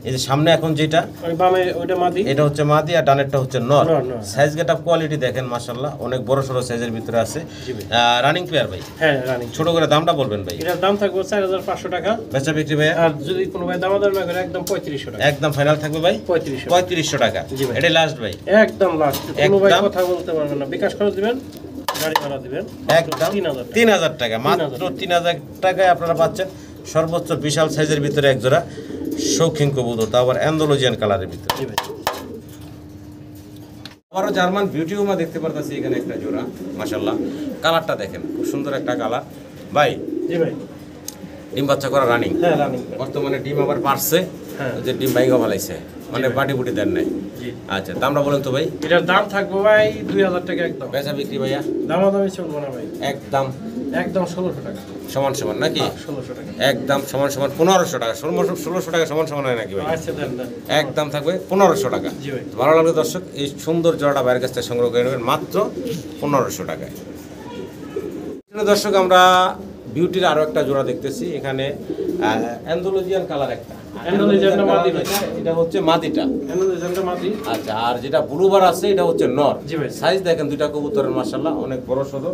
S1: এই যে সামনে এখন যেটা,
S2: ওই বামে ওইটা মাদি।
S1: এটা হচ্ছে মাদি আর ডানেরটা হচ্ছে নর।
S2: নর, নর।
S1: সাইজ গেটআপ কোয়ালিটি দেখেন মাশাআল্লাহ, অনেক বড় সড়ো সাইজের ভিতরে আছে।
S2: জি ভাই।
S1: রানিং পেয়ার ভাই।
S2: হ্যাঁ, রানিং।
S1: ছোট করে দামটা বলবেন ভাই।
S2: এটার দাম থাকবে 4500 টাকা।
S1: বেচা বিক্রি ভাই
S2: আর যদি কোনো ভাই দামাদার না করে একদম 3500 টাকা।
S1: একদম ফাইনাল থাকবে ভাই
S2: 3500।
S1: 3500 টাকা।
S2: জি ভাই।
S1: এটাই লাস্ট ভাই।
S2: একদম লাস্ট। কোনো ভাই
S1: একদম।
S2: কথা বলতে পারবে না, বিকাশ খরচ দিবেন, গাড়ি ভাড়া দিবেন।
S1: একদম
S2: 3000 টাকা।
S1: 3000 টাকা। মাত্র 3000 টাকায় আপনারা পাচ্ছেন সর্বোচ্চ বিশাল সাইজের ভিতরে এক জোড়া শৌখিন কবুতর, তা আবার অ্যান্ডালুজিয়ান কালারের ভিতরে।
S2: জি ভাই।
S1: আবারও জার্মান বিউটি উমা দেখতে পারতেছি এখানে একটা জোড়া, মাশাআল্লাহ। কালারটা দেখেন, খুব সুন্দর একটা কালার ভাই।
S2: জি ভাই।
S1: ডিম বাচ্চা করা রানিং।
S2: হ্যাঁ, রানিং।
S1: বর্তমানে ডিম আবার পারছে,
S2: হ্যাঁ।
S1: যে ডিম বাইঙ্গা ফেলাইছে, মানে বাটি বুটি দেন নাই।
S2: জি।
S1: আচ্ছা, দামটা বলেন তো ভাই।
S2: এটার দাম থাকবে ভাই 2000 টাকা একদম।
S1: বেচা বিক্রি ভাইয়া
S2: দামাদামি চলবে না ভাই।
S1: একদম
S2: একদম 1600 টাকা।
S1: সমান সমান নাকি?
S2: 1600 টাকা।
S1: একদম সমান সমান 1500 টাকা। 1600 টাকা সমান সমান হয় নাকি ভাই?
S2: আচ্ছা দেন দেন।
S1: একদম থাকবে 1500 টাকা।
S2: জি ভাই।
S1: ভালো লাগলে দর্শক এই সুন্দর জোড়াটা বাইরের কাছ থেকে সংগ্রহ করে নেবেন মাত্র 1500 টাকায়। দর্শক আমরা বিউটির আরো একটা জোড়া দেখতেছি এখানে, অ্যান্ডালুজিয়ান কালার একটা।
S2: অ্যান্ডালুজিয়ানটা মাদি ভাই।
S1: এটা হচ্ছে মাদিটা।
S2: অ্যান্ডালুজিয়ানটা মাদি।
S1: আচ্ছা, আর যেটা ব্লুবার আছে এটা হচ্ছে নর।
S2: জি ভাই।
S1: সাইজ দেখেন দুইটা কবুতরের মাশাআল্লাহ অনেক বড় সড়ো,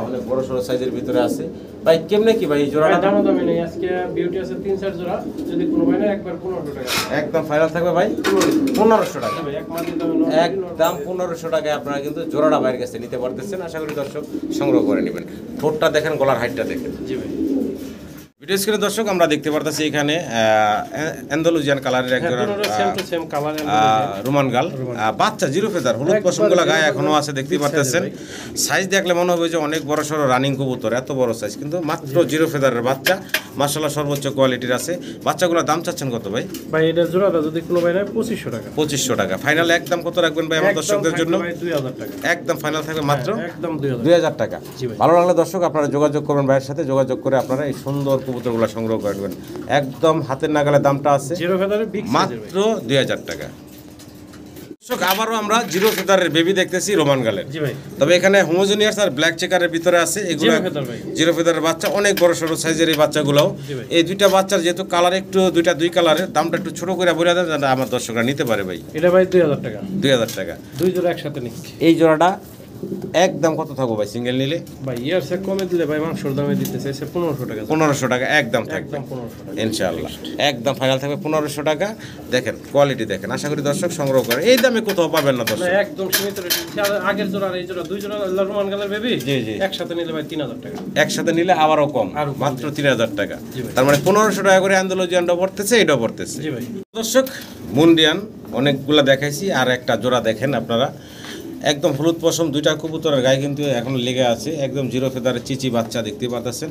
S1: অনেক বড় সড়ো সাইজের ভিতরে আছে ভাই। কেমনে কি ভাই এই
S2: ভাই
S1: জোড়াটা?
S2: দামাদামি নেই, আজকে বিউটি আছে 3-4 জোড়া। যদি কোনো ভাই না একবার 1500 টাকা।
S1: একদম ফাইনাল থাকবে ভাই 1500 টাকা।
S2: জি ভাই, এক মাদি দামে নর।
S1: একদম 1500 টাকায় আপনারা কিন্তু জোড়াটা বাইরের কাছে নিতে পারতেছেন। আশা করি দর্শক সংগ্রহ করে নেবেন। ঠোঁটটা দেখেন, গলার হাইটটা দেখেন।
S2: জি ভাই।
S1: ভিডিও স্ক্রিনে দর্শক আমরা দেখতে পারতেছি এখানে অ্যান্ডালুজিয়ান কালারের এক জোড়া
S2: same to same colour.
S1: Roman গাল, বাচ্চা জিরো ফেদার, হলুদ পশমগুলা গায়ে এখনো আছে দেখতেই পারতেছেন। সাইজ দেখলে মনে হবে যে অনেক বড় সড়ো রানিং কবুতর, এত বড় সাইজ, কিন্তু মাত্র জিরো ফেদারের বাচ্চা, মাশাআল্লাহ সর্বোচ্চ কোয়ালিটির আছে। বাচ্চাগুলোর দাম চাচ্ছেন কত ভাই?
S2: ভাই এটার জোড়াটা যদি কোনো ভাই নেয় 2500 টাকা।
S1: 2500 টাকা। ফাইনাল একদম কত রাখবেন ভাই আমার দর্শকদের জন্য?
S2: ভাই 2000 টাকা।
S1: একদম ফাইনাল থাকবে মাত্র
S2: একদম 2000।
S1: 2000 টাকা।
S2: জি ভাই।
S1: ভালো লাগলে দর্শক আপনারা যোগাযোগ করবেন ভাইয়ের সাথে, যোগাযোগ করে আপনারা এই সুন্দর কবুতরগুলো সংগ্রহ করবেন। একদম হাতের নাগালে দামটা আছে
S2: জিরো ফেদারের বিগ সাইজের ভাই।
S1: মাত্র 2000 টাকা। দর্শক আবারও আমরা জিরো ফেদারের বেবি দেখতেছি রোমান গালের।
S2: জি ভাই।
S1: তবে এখানে হোমোজেনিয়াস আর ব্ল্যাক চেকারের ভিতরে আছে এগুলো।
S2: জিরো ফেদার ভাই।
S1: জিরো ফেদারের বাচ্চা, অনেক বড় সড়ো সাইজের এই বাচ্চাগুলোও।
S2: জি ভাই।
S1: এই দুইটা বাচ্চার যেহেতু কালার একটু দুই কালারের, দামটা একটু ছোট করে বলে দেন যাতে আমার দর্শকরা নিতে পারে ভাই।
S2: এটা ভাই 2000 টাকা।
S1: 2000 টাকা।
S2: দুই জোড়া একসাথে নিক।
S1: এই জোড়াটা একদম কত থাকবো ভাই সিঙ্গেল নিলে?
S2: ভাই ইয়ার সে কমে দিলে ভাই মাংসর দামে দিতে চাইছে 1500 টাকা।
S1: 1500 টাকা একদম থাকবে
S2: একদম 1500 টাকা।
S1: ইনশাআল্লাহ। একদম ফাইনাল থাকবে 1500 টাকা। দেখেন কোয়ালিটি দেখেন, আশা করি দর্শক সংগ্রহ করে এই দামে কোথাও পাবেন না
S2: না,
S1: দর্শক।
S2: একদম সীমিত রেট। আগের জোড়া আর এই জোড়া, দুই জোড়া রোমান গালের বেবি।
S1: জি, জি।
S2: একসাথে নিলে ভাই 3000 টাকা।
S1: একসাথে নিলে আবারও কম,
S2: আরো কম।
S1: মাত্র 3000 টাকা।
S2: জি ভাই।
S1: তার মানে 1500 টাকা করে অ্যান্ডালুজিয়ানটা পড়তেছে, এটাও পড়তেছে।
S2: জি ভাই।
S1: দর্শক মুন্ডিয়ান অনেকগুলা দেখাইছি, আর একটা জোড়া দেখেন আপনারা, একদম হলুদ পশম, দুইটা কবুতরের গায়ে কিন্তু এখনো লেগে আছে, একদম জিরো ফেদারের চিচি বাচ্চা দেখতে পাচ্ছেন।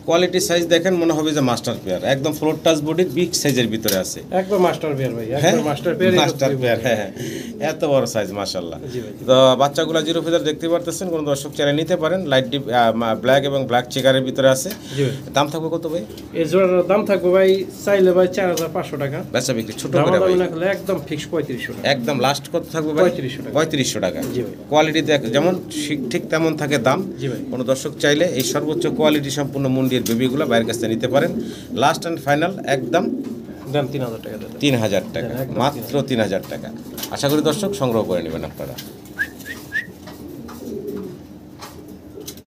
S1: কোয়ালিটি সাইজ দেখেন মনে হবে যে মাস্টার পেয়ার, একদম ফ্লোর টাচ বডির বিগ সাইজের ভিতরে আছে।
S2: একবার মাস্টার পেয়ার ভাই,
S1: হ্যাঁ
S2: একবার মাস্টার পেয়ার।
S1: মাস্টার পেয়ার, হ্যাঁ হ্যাঁ। এত বড় সাইজ মাশাআল্লাহ।
S2: জি ভাই।
S1: তো বাচ্চাগুলো জিরো ফেদার দেখতে পারতেছেন, কোন দর্শক চাইলে নিতে পারেন। লাইট ডিপ ব্ল্যাক এবং ব্ল্যাক চেকারের ভিতরে আছে।
S2: জি ভাই।
S1: দাম থাকবে কত ভাই?
S2: এই জোড়ার দাম থাকবে ভাই চাইলে ভাই 4500 টাকা।
S1: বেচা বিক্রি ছোট
S2: দাম
S1: করে ভাই,
S2: না করলে একদম ফিক্স 3500 টাকা।
S1: একদম লাস্ট কত থাকবে ভাই?
S2: 3500 টাকা।
S1: 3500 টাকা।
S2: জি ভাই।
S1: কোয়ালিটি যেমন ঠিক তেমন থাকে দাম।
S2: জি ভাই।
S1: কোনো দর্শক চাইলে এই সর্বোচ্চ কোয়ালিটি সম্পূর্ণ মুন্ডির বেবিগুলো বাইরের কাছ থেকে নিতে পারেন। লাস্ট অ্যান্ড ফাইনাল একদম
S2: দাম 3000 টাকা দেন।
S1: 3000 টাকা,
S2: হ্যাঁ, একদম
S1: মাত্র 3000 টাকা। আশা করি দর্শক সংগ্রহ করে নেবেন আপনারা।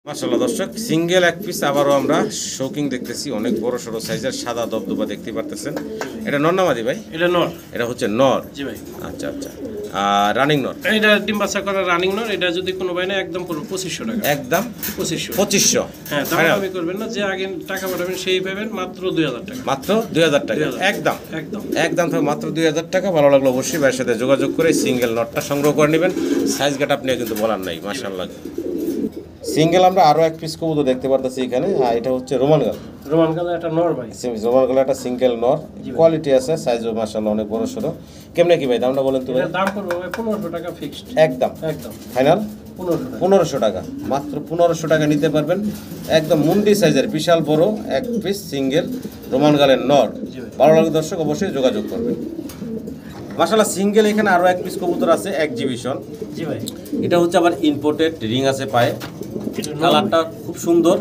S1: মাশাআল্লাহ দর্শক, সিঙ্গেল এক পিস আবারও আমরা শোকিং দেখতেছি, অনেক বড় সড়ো সাইজের সাদা দবদবা দেখতে পারতেছেন। এটা নর না মাদি ভাই?
S2: এটা নর।
S1: এটা হচ্ছে নর।
S2: জি ভাই।
S1: আচ্ছা আচ্ছা, আর রানিং নর?
S2: এটা ডিম বাচ্চা করা রানিং নর। এটা যদি কোনো ভাই না একদম পুরো 2500 টাকা।
S1: একদম
S2: 2500। হ্যাঁ, দাম
S1: Final?
S2: কমই করবেন না, যে আগে টাকা পাঠাবেন সেই পাবেন মাত্র 2000 টাকা।
S1: মাত্র 2000 টাকা
S2: 2000
S1: একদম
S2: একদম।
S1: একদম থাকবে মাত্র 2000 টাকা। ভালো লাগলো অবশ্যই ভাইয়ের সাথে যোগাযোগ করে সিঙ্গেল নটটা সংগ্রহ করে নেবেন। সাইজ গাটা আপনি কিন্তু বলার নাই, মাশাআল্লাহ। সিঙ্গেল আমরা আরো এক পিস কবুতর দেখতে পারতেছি এখানে। হ্যাঁ, এটা হচ্ছে রোমান গাল।
S2: রোমান কালার একটা নর ভাই।
S1: রোমান গাল একটা সিঙ্গেল নর, কোয়ালিটি আছে, সাইজও মাশাআল্লাহ অনেক বড় সড়ো। কেমনে কি ভাই দামটা বলেন তো ভাই?
S2: এটার দাম পড়বে ভাই 1500 টাকা ফিক্সড।
S1: একদম
S2: একদম
S1: ফাইনাল
S2: 1500 টাকা।
S1: 1500 টাকা, মাত্র 1500 টাকা নিতে পারবেন। একদম মুন্ডি সাইজের বিশাল বড় এক পিস সিঙ্গেল রোমান গালের নর।
S2: জি ভাই।
S1: ভালো লাগে দর্শক অবশ্যই যোগাযোগ করবেন। মাশাআল্লাহ সিঙ্গেল এখানে আরো এক পিস কবুতর আছে এক্সিবিশন।
S2: জি ভাই।
S1: এটা হচ্ছে আবার ইম্পোর্টেড, রিং আছে পায়ে, কালারটা খুব সুন্দর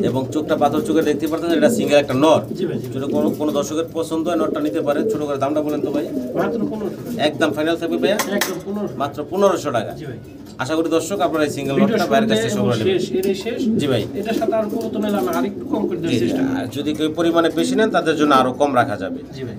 S1: এবং চোখটা পাথর চোখে দেখতে পারতেন। এটা সিঙ্গেল একটা নর।
S2: জি ভাই।
S1: ছোট কোনো দর্শকের পছন্দ হয় নরটা নিতে পারেন। ছোট করে দামটা বলেন তো ভাই?
S2: মাত্র 1500 টাকা।
S1: একদম ফাইনাল থাকবে ভাইয়া
S2: একদম 1500।
S1: মাত্র 1500 টাকা।
S2: জি ভাই।
S1: আশা করি দর্শক আপনারা এই সিঙ্গেল নরটা বাইরের কাছে সংগ্রহ নেবেন।
S2: শেষ, এটাই শেষ।
S1: জি ভাই।
S2: এটার সাথে আর কত নিলাম আরেকটু কম করে দেওয়ার চেষ্টা করব।
S1: আর যদি কেউ পরিমাণে বেশি নেন তাদের জন্য আরো কম রাখা যাবে।
S2: জি ভাই।